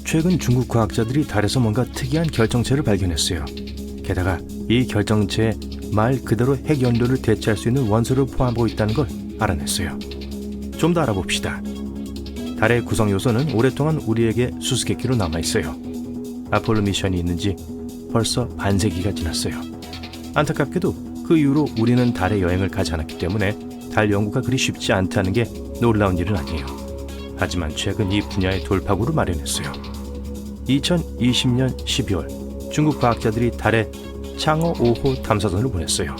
최근 중국 과학자들이 달에서 뭔가 특이한 결정체를 발견했어요. 게다가 이 결정체에 말 그대로 핵 연료를 대체할 수 있는 원소를 포함하고 있다는 걸 알아냈어요. 좀 더 알아봅시다. 달의 구성 요소는 오랫동안 우리에게 수수께끼로 남아있어요. 아폴로 미션이 있는지 벌써 반세기가 지났어요. 안타깝게도 그 이후로 우리는 달에 여행을 가지 않았기 때문에 달 연구가 그리 쉽지 않다는 게 놀라운 일은 아니에요. 하지만 최근 이 분야의 돌파구를 마련했어요. 2020년 12월 중국 과학자들이 달에 창어 5호 탐사선을 보냈어요.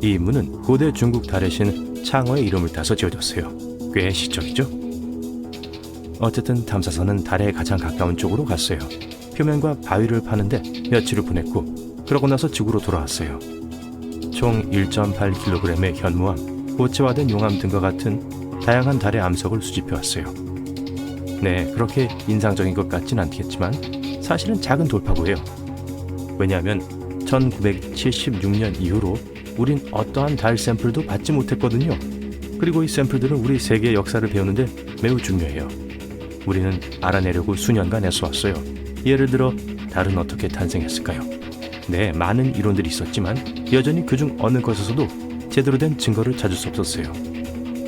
이 임무는 고대 중국 달의 신 창어의 이름을 따서 지어졌어요. 꽤 시적이죠? 어쨌든 탐사선은 달에 가장 가까운 쪽으로 갔어요. 표면과 바위를 파는데 며칠을 보냈고 그러고 나서 지구로 돌아왔어요. 총 1.8kg의 현무암, 고체화된 용암 등과 같은 다양한 달의 암석을 수집해왔어요. 네, 그렇게 인상적인 것 같진 않겠지만 사실은 작은 돌파구예요. 왜냐하면 1976년 이후로 우린 어떠한 달 샘플도 받지 못했거든요. 그리고 이 샘플들은 우리 세계의 역사를 배우는데 매우 중요해요. 우리는 알아내려고 수년간 애써왔어요. 예를 들어 달은 어떻게 탄생했을까요? 네, 많은 이론들이 있었지만 여전히 그중 어느 것에서도 제대로 된 증거를 찾을 수 없었어요.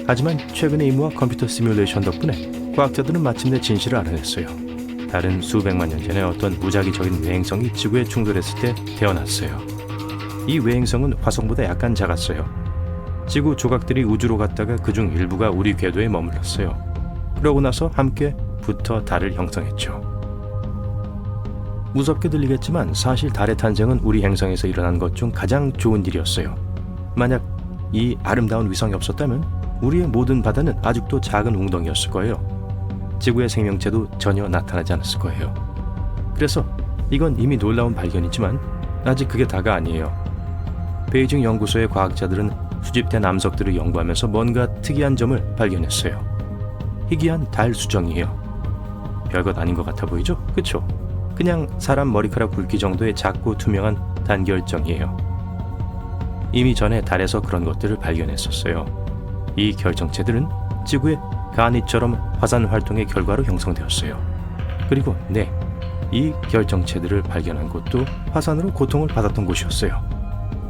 하지만 최근의 임무와 컴퓨터 시뮬레이션 덕분에 과학자들은 마침내 진실을 알아냈어요. 달은 수백만 년 전에 어떤 무작위적인 외행성이 지구에 충돌했을 때 태어났어요. 이 외행성은 화성보다 약간 작았어요. 지구 조각들이 우주로 갔다가 그중 일부가 우리 궤도에 머물렀어요. 그러고 나서 함께 붙어 달을 형성했죠. 무섭게 들리겠지만 사실 달의 탄생은 우리 행성에서 일어난 것 중 가장 좋은 일이었어요. 만약 이 아름다운 위성이 없었다면 우리의 모든 바다는 아직도 작은 웅덩이였을 거예요. 지구의 생명체도 전혀 나타나지 않았을 거예요. 그래서 이건 이미 놀라운 발견이지만 아직 그게 다가 아니에요. 베이징 연구소의 과학자들은 수집된 암석들을 연구하면서 뭔가 특이한 점을 발견했어요. 희귀한 달 수정이에요. 별것 아닌 것 같아 보이죠? 그쵸? 그냥 사람 머리카락 굵기 정도의 작고 투명한 단결정이에요. 이미 전에 달에서 그런 것들을 발견했었어요. 이 결정체들은 지구의 가니처럼 화산 활동의 결과로 형성되었어요. 그리고 이 결정체들을 발견한 곳도 화산으로 고통을 받았던 곳이었어요.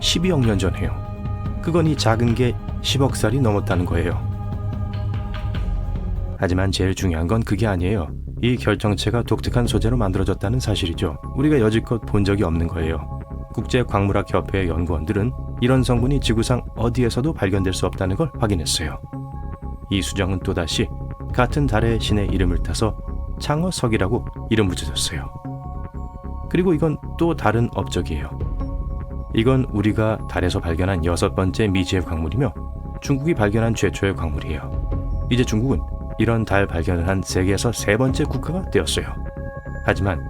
12억 년 전에요. 그건 이 작은 게 10억 살이 넘었다는 거예요. 하지만 제일 중요한 건 그게 아니에요. 이 결정체가 독특한 소재로 만들어졌다는 사실이죠. 우리가 여지껏 본 적이 없는 거예요. 국제광물학협회의 연구원들은 이런 성분이 지구상 어디에서도 발견될 수 없다는 걸 확인했어요. 이 수정은 또다시 같은 달의 신의 이름을 따서 창어석이라고 이름 붙여졌어요. 그리고 이건 또 다른 업적이에요. 이건 우리가 달에서 발견한 6번째 미지의 광물이며 중국이 발견한 최초의 광물이에요. 이제 중국은 이런 달 발견을 한 세계에서 3번째 국가가 되었어요. 하지만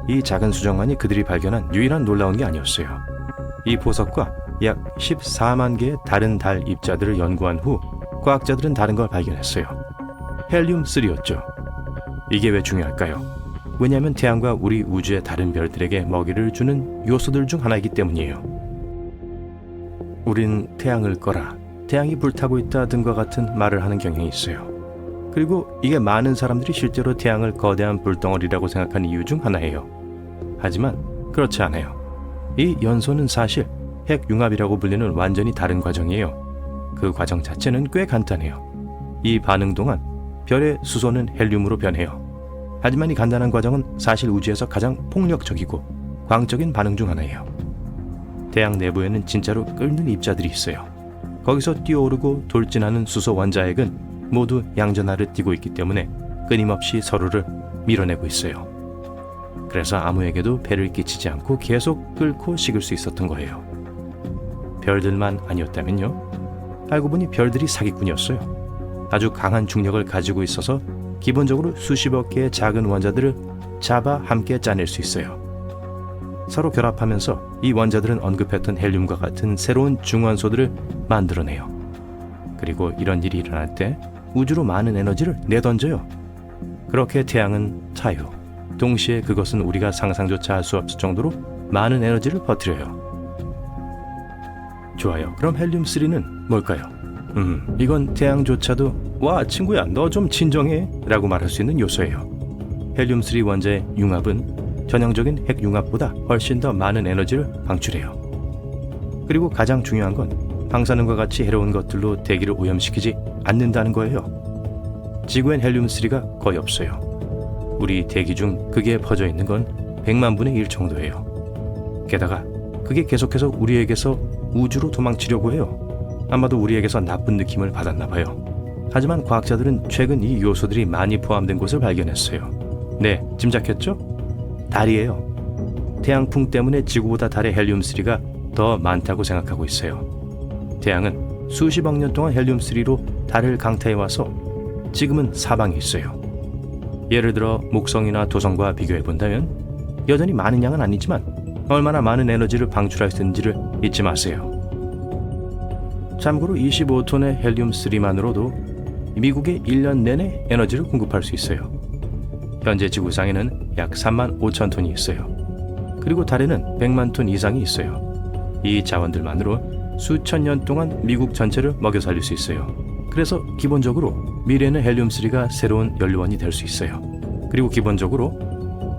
이 작은 수정만이 그들이 발견한 유일한 놀라운 게 아니었어요. 이 보석과 약 14만 개의 다른 달 입자들을 연구한 후 과학자들은 다른 걸 발견했어요. 헬륨-3였죠. 이게 왜 중요할까요? 왜냐하면 태양과 우리 우주의 다른 별들에게 먹이를 주는 요소들 중 하나이기 때문이에요. 우린 태양을 꺼라, 태양이 불타고 있다 등과 같은 말을 하는 경향이 있어요. 그리고 이게 많은 사람들이 실제로 태양을 거대한 불덩어리라고 생각하는 이유 중 하나예요. 하지만 그렇지 않아요. 이 연소는 사실 핵융합이라고 불리는 완전히 다른 과정이에요. 그 과정 자체는 꽤 간단해요. 이 반응 동안 별의 수소는 헬륨으로 변해요. 하지만 이 간단한 과정은 사실 우주에서 가장 폭력적이고 광적인 반응 중 하나예요. 태양 내부에는 진짜로 끓는 입자들이 있어요. 거기서 뛰어오르고 돌진하는 수소 원자핵은 모두 양전하를 띠고 있기 때문에 끊임없이 서로를 밀어내고 있어요. 그래서 아무에게도 폐를 끼치지 않고 계속 끓고 식을 수 있었던 거예요. 별들만 아니었다면요? 알고 보니 별들이 사기꾼이었어요. 아주 강한 중력을 가지고 있어서 기본적으로 수십억 개의 작은 원자들을 잡아 함께 짜낼 수 있어요. 서로 결합하면서 이 원자들은 언급했던 헬륨과 같은 새로운 중원소들을 만들어내요. 그리고 이런 일이 일어날 때 우주로 많은 에너지를 내던져요. 그렇게 태양은 타요. 동시에 그것은 우리가 상상조차 할 수 없을 정도로 많은 에너지를 퍼뜨려요. 좋아요. 그럼 헬륨-3는 뭘까요? 이건 태양조차도 와 친구야 너 좀 진정해 라고 말할 수 있는 요소예요. 헬륨3 원자의 융합은 전형적인 핵융합보다 훨씬 더 많은 에너지를 방출해요. 그리고 가장 중요한 건 방사능과 같이 해로운 것들로 대기를 오염시키지 않는다는 거예요. 지구엔 헬륨3가 거의 없어요. 우리 대기 중 그게 퍼져 있는 건 100만 분의 1 정도예요. 게다가 그게 계속해서 우리에게서 우주로 도망치려고 해요. 아마도 우리에게서 나쁜 느낌을 받았나 봐요. 하지만 과학자들은 최근 이 요소들이 많이 포함된 곳을 발견했어요. 네, 짐작했죠? 달이에요. 태양풍 때문에 지구보다 달의 헬륨3가 더 많다고 생각하고 있어요. 태양은 수십억 년 동안 헬륨3로 달을 강타해와서 지금은 사방에 있어요. 예를 들어 목성이나 토성과 비교해본다면 여전히 많은 양은 아니지만 얼마나 많은 에너지를 방출할 수 있는지를 잊지 마세요. 참고로 25톤의 헬륨3만으로도 미국에 1년 내내 에너지를 공급할 수 있어요. 현재 지구상에는 약 3만 5천 톤이 있어요. 그리고 달에는 100만 톤 이상이 있어요. 이 자원들만으로 수천 년 동안 미국 전체를 먹여 살릴 수 있어요. 그래서 기본적으로 미래에는 헬륨3가 새로운 연료원이 될 수 있어요. 그리고 기본적으로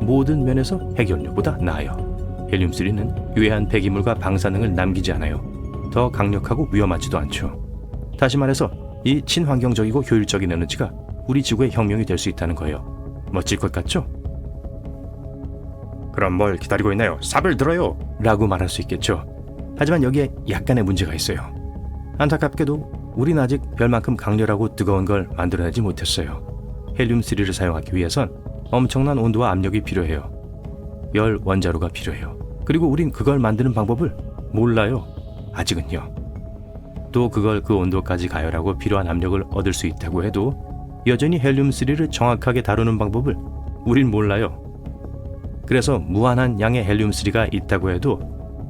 모든 면에서 핵연료보다 나아요. 헬륨3는 유해한 폐기물과 방사능을 남기지 않아요. 더 강력하고 위험하지도 않죠. 다시 말해서 이 친환경적이고 효율적인 에너지가 우리 지구의 혁명이 될 수 있다는 거예요. 멋질 것 같죠? 그럼 뭘 기다리고 있나요? 삽을 들어요! 라고 말할 수 있겠죠. 하지만 여기에 약간의 문제가 있어요. 안타깝게도 우린 아직 별만큼 강렬하고 뜨거운 걸 만들어내지 못했어요. 헬륨3를 사용하기 위해선 엄청난 온도와 압력이 필요해요. 열 원자로가 필요해요. 그리고 우린 그걸 만드는 방법을 몰라요. 아직은요. 또 그걸 그 온도까지 가열하고 필요한 압력을 얻을 수 있다고 해도 여전히 헬륨3를 정확하게 다루는 방법을 우린 몰라요. 그래서 무한한 양의 헬륨3가 있다고 해도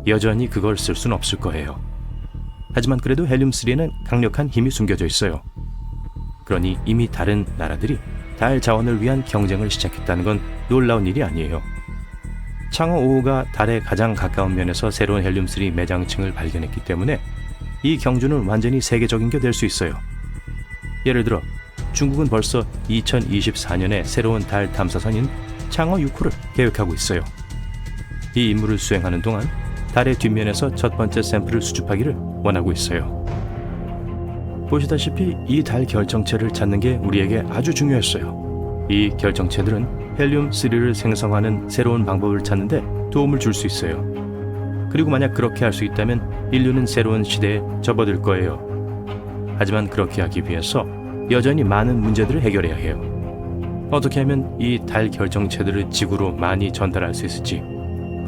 여전히 그걸 쓸 수는 없을 거예요. 하지만 그래도 헬륨3에는 강력한 힘이 숨겨져 있어요. 그러니 이미 다른 나라들이 달 자원을 위한 경쟁을 시작했다는 건 놀라운 일이 아니에요. 창어 5호가 달에 가장 가까운 면에서 새로운 헬륨3 매장층을 발견했기 때문에 이 경주는 완전히 세계적인 게 될 수 있어요. 예를 들어 중국은 벌써 2024년에 새로운 달 탐사선인 창어 6호를 계획하고 있어요. 이 임무를 수행하는 동안 달의 뒷면에서 첫 번째 샘플을 수집하기를 원하고 있어요. 보시다시피 이 달 결정체를 찾는 게 우리에게 아주 중요했어요. 이 결정체들은 헬륨3를 생성하는 새로운 방법을 찾는데 도움을 줄 수 있어요. 그리고 만약 그렇게 할 수 있다면 인류는 새로운 시대에 접어들 거예요. 하지만 그렇게 하기 위해서 여전히 많은 문제들을 해결해야 해요. 어떻게 하면 이 달 결정체들을 지구로 많이 전달할 수 있을지,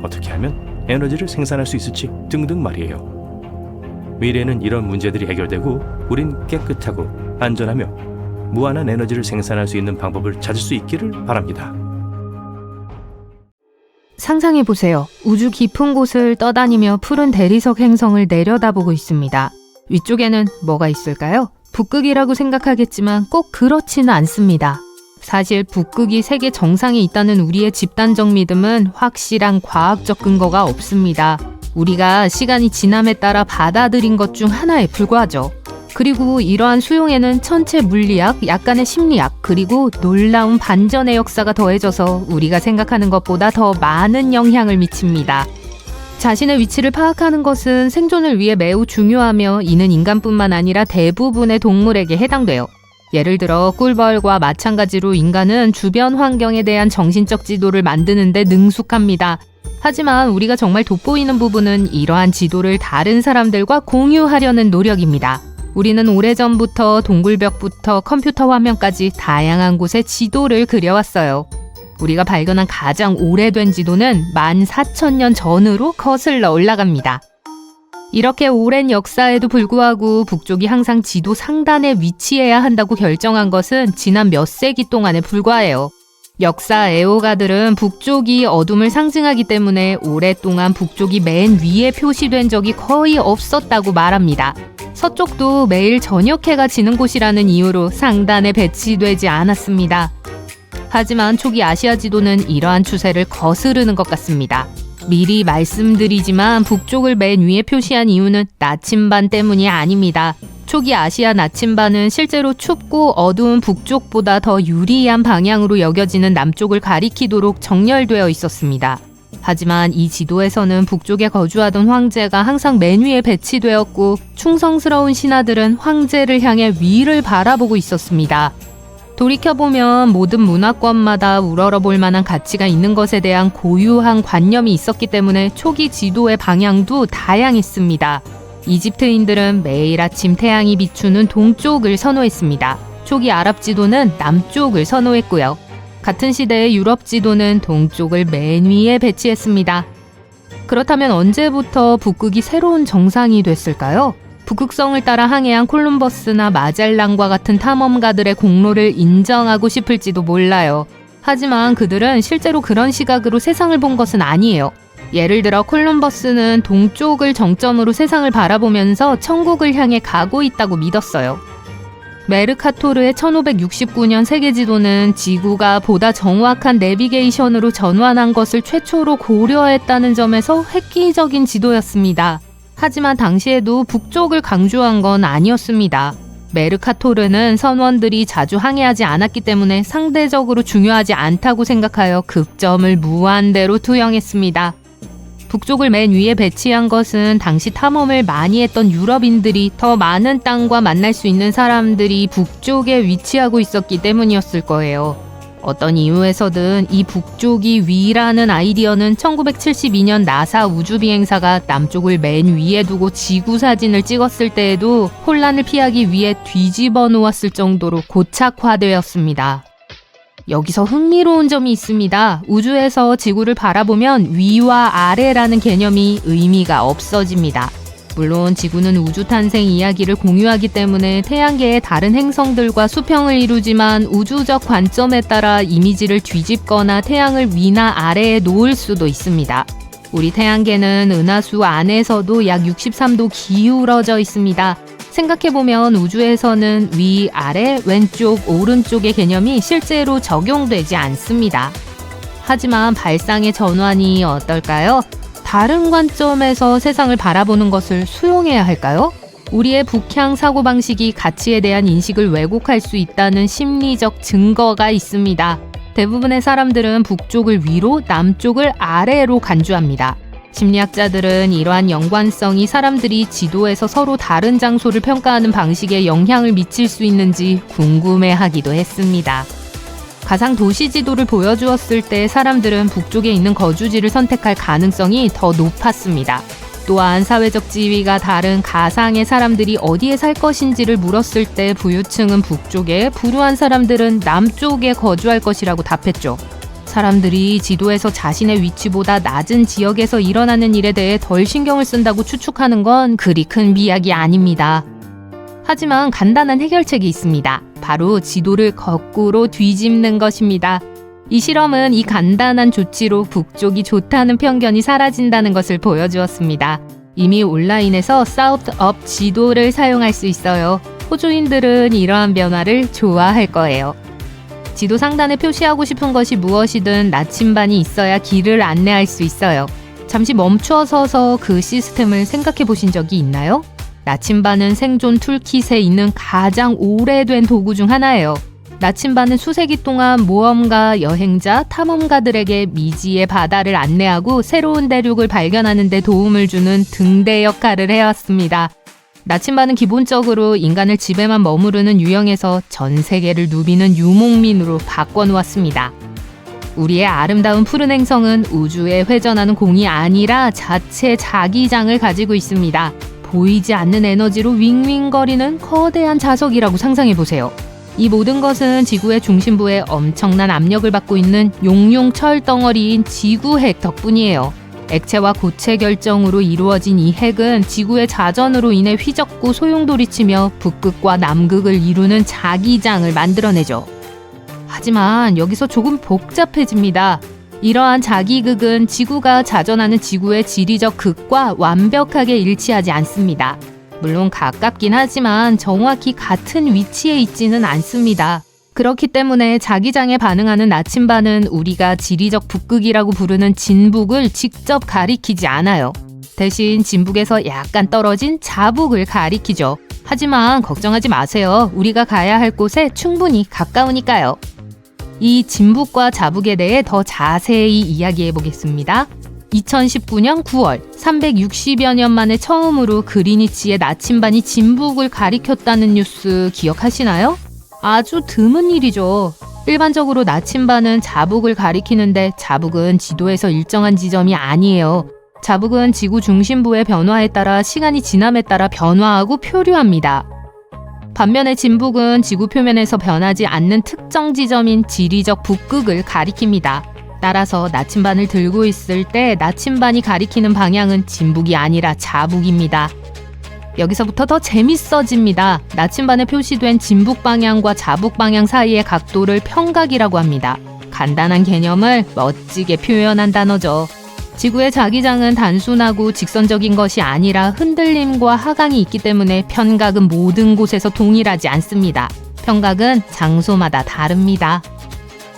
어떻게 하면 에너지를 생산할 수 있을지 등등 말이에요. 미래에는 이런 문제들이 해결되고 우린 깨끗하고 안전하며 무한한 에너지를 생산할 수 있는 방법을 찾을 수 있기를 바랍니다. 상상해보세요. 우주 깊은 곳을 떠다니며 푸른 대리석 행성을 내려다보고 있습니다. 위쪽에는 뭐가 있을까요? 북극이라고 생각하겠지만 꼭 그렇지는 않습니다. 사실 북극이 세계 정상에 있다는 우리의 집단적 믿음은 확실한 과학적 근거가 없습니다. 우리가 시간이 지남에 따라 받아들인 것 중 하나에 불과하죠. 그리고 이러한 수용에는 천체 물리학, 약간의 심리학, 그리고 놀라운 반전의 역사가 더해져서 우리가 생각하는 것보다 더 많은 영향을 미칩니다. 자신의 위치를 파악하는 것은 생존을 위해 매우 중요하며 이는 인간뿐만 아니라 대부분의 동물에게 해당돼요. 예를 들어 꿀벌과 마찬가지로 인간은 주변 환경에 대한 정신적 지도를 만드는 데 능숙합니다. 하지만 우리가 정말 돋보이는 부분은 이러한 지도를 다른 사람들과 공유하려는 노력입니다. 우리는 오래전부터 동굴벽부터 컴퓨터 화면까지 다양한 곳에 지도를 그려왔어요. 우리가 발견한 가장 오래된 지도는 14,000년 전으로 거슬러 올라갑니다. 이렇게 오랜 역사에도 불구하고 북쪽이 항상 지도 상단에 위치해야 한다고 결정한 것은 지난 몇 세기 동안에 불과해요. 역사 애호가들은 북쪽이 어둠을 상징하기 때문에 오랫동안 북쪽이 맨 위에 표시된 적이 거의 없었다고 말합니다. 서쪽도 매일 저녁해가 지는 곳이라는 이유로 상단에 배치되지 않았습니다. 하지만 초기 아시아 지도는 이러한 추세를 거스르는 것 같습니다. 미리 말씀드리지만 북쪽을 맨 위에 표시한 이유는 나침반 때문이 아닙니다. 초기 아시아 나침반은 실제로 춥고 어두운 북쪽보다 더 유리한 방향으로 여겨지는 남쪽을 가리키도록 정렬되어 있었습니다. 하지만 이 지도에서는 북쪽에 거주하던 황제가 항상 맨 위에 배치되었고 충성스러운 신하들은 황제를 향해 위를 바라보고 있었습니다. 돌이켜보면 모든 문화권마다 우러러볼 만한 가치가 있는 것에 대한 고유한 관념이 있었기 때문에 초기 지도의 방향도 다양했습니다. 이집트인들은 매일 아침 태양이 비추는 동쪽을 선호했습니다. 초기 아랍 지도는 남쪽을 선호했고요. 같은 시대의 유럽 지도는 동쪽을 맨 위에 배치했습니다. 그렇다면 언제부터 북극이 새로운 정상이 됐을까요? 북극성을 따라 항해한 콜럼버스나 마젤란과 같은 탐험가들의 공로를 인정하고 싶을지도 몰라요. 하지만 그들은 실제로 그런 시각으로 세상을 본 것은 아니에요. 예를 들어 콜럼버스는 동쪽을 정점으로 세상을 바라보면서 천국을 향해 가고 있다고 믿었어요. 메르카토르의 1569년 세계지도는 지구가 보다 정확한 내비게이션으로 전환한 것을 최초로 고려했다는 점에서 획기적인 지도였습니다. 하지만 당시에도 북쪽을 강조한 건 아니었습니다. 메르카토르는 선원들이 자주 항해하지 않았기 때문에 상대적으로 중요하지 않다고 생각하여 극점을 무한대로 투영했습니다. 북쪽을 맨 위에 배치한 것은 당시 탐험을 많이 했던 유럽인들이 더 많은 땅과 만날 수 있는 사람들이 북쪽에 위치하고 있었기 때문이었을 거예요. 어떤 이유에서든 이 북쪽이 위라는 아이디어는 1972년 나사 우주비행사가 남쪽을 맨 위에 두고 지구 사진을 찍었을 때에도 혼란을 피하기 위해 뒤집어 놓았을 정도로 고착화되었습니다. 여기서 흥미로운 점이 있습니다. 우주에서 지구를 바라보면 위와 아래라는 개념이 의미가 없어집니다. 물론 지구는 우주 탄생 이야기를 공유하기 때문에 태양계의 다른 행성들과 수평을 이루지만 우주적 관점에 따라 이미지를 뒤집거나 태양을 위나 아래에 놓을 수도 있습니다. 우리 태양계는 은하수 안에서도 약 63도 기울어져 있습니다. 생각해보면 우주에서는 위, 아래, 왼쪽, 오른쪽의 개념이 실제로 적용되지 않습니다. 하지만 발상의 전환이 어떨까요? 다른 관점에서 세상을 바라보는 것을 수용해야 할까요? 우리의 북향 사고방식이 가치에 대한 인식을 왜곡할 수 있다는 심리적 증거가 있습니다. 대부분의 사람들은 북쪽을 위로, 남쪽을 아래로 간주합니다. 심리학자들은 이러한 연관성이 사람들이 지도에서 서로 다른 장소를 평가하는 방식에 영향을 미칠 수 있는지 궁금해하기도 했습니다. 가상 도시 지도를 보여주었을 때 사람들은 북쪽에 있는 거주지를 선택할 가능성이 더 높았습니다. 또한 사회적 지위가 다른 가상의 사람들이 어디에 살 것인지를 물었을 때 부유층은 북쪽에, 불우한 사람들은 남쪽에 거주할 것이라고 답했죠. 사람들이 지도에서 자신의 위치보다 낮은 지역에서 일어나는 일에 대해 덜 신경을 쓴다고 추측하는 건 그리 큰 비약이 아닙니다. 하지만 간단한 해결책이 있습니다. 바로 지도를 거꾸로 뒤집는 것입니다. 이 실험은 이 간단한 조치로 북쪽이 좋다는 편견이 사라진다는 것을 보여주었습니다. 이미 온라인에서 사우트업 지도를 사용할 수 있어요. 호주인들은 이러한 변화를 좋아할 거예요. 지도 상단에 표시하고 싶은 것이 무엇이든 나침반이 있어야 길을 안내할 수 있어요. 잠시 멈추어 서서 그 시스템을 생각해 보신 적이 있나요? 나침반은 생존 툴킷에 있는 가장 오래된 도구 중 하나예요. 나침반은 수세기 동안 모험가, 여행자, 탐험가들에게 미지의 바다를 안내하고 새로운 대륙을 발견하는 데 도움을 주는 등대 역할을 해왔습니다. 나침반은 기본적으로 인간을 집에만 머무르는 유형에서 전 세계를 누비는 유목민으로 바꿔놓았습니다. 우리의 아름다운 푸른 행성은 우주에 회전하는 공이 아니라 자체 자기장을 가지고 있습니다. 보이지 않는 에너지로 윙윙거리는 거대한 자석이라고 상상해보세요. 이 모든 것은 지구의 중심부에 엄청난 압력을 받고 있는 용융 철덩어리인 지구핵 덕분이에요. 액체와 고체 결정으로 이루어진 이 핵은 지구의 자전으로 인해 휘젓고 소용돌이치며 북극과 남극을 이루는 자기장을 만들어내죠. 하지만 여기서 조금 복잡해집니다. 이러한 자기극은 지구가 자전하는 지구의 지리적 극과 완벽하게 일치하지 않습니다. 물론 가깝긴 하지만 정확히 같은 위치에 있지는 않습니다. 그렇기 때문에 자기장에 반응하는 나침반은 우리가 지리적 북극이라고 부르는 진북을 직접 가리키지 않아요. 대신 진북에서 약간 떨어진 자북을 가리키죠. 하지만 걱정하지 마세요. 우리가 가야 할 곳에 충분히 가까우니까요. 이 진북과 자북에 대해 더 자세히 이야기해 보겠습니다. 2019년 9월 360여 년 만에 처음으로 그리니치의 나침반이 진북을 가리켰다는 뉴스 기억하시나요? 아주 드문 일이죠. 일반적으로 나침반은 자북을 가리키는데 자북은 지도에서 일정한 지점이 아니에요. 자북은 지구 중심부의 변화에 따라 시간이 지남에 따라 변화하고 표류합니다. 반면에 진북은 지구 표면에서 변하지 않는 특정 지점인 지리적 북극을 가리킵니다. 따라서 나침반을 들고 있을 때 나침반이 가리키는 방향은 진북이 아니라 자북입니다. 여기서부터 더 재밌어집니다. 나침반에 표시된 진북 방향과 자북 방향 사이의 각도를 평각이라고 합니다. 간단한 개념을 멋지게 표현한 단어죠. 지구의 자기장은 단순하고 직선적인 것이 아니라 흔들림과 하강이 있기 때문에 편각은 모든 곳에서 동일하지 않습니다. 편각은 장소마다 다릅니다.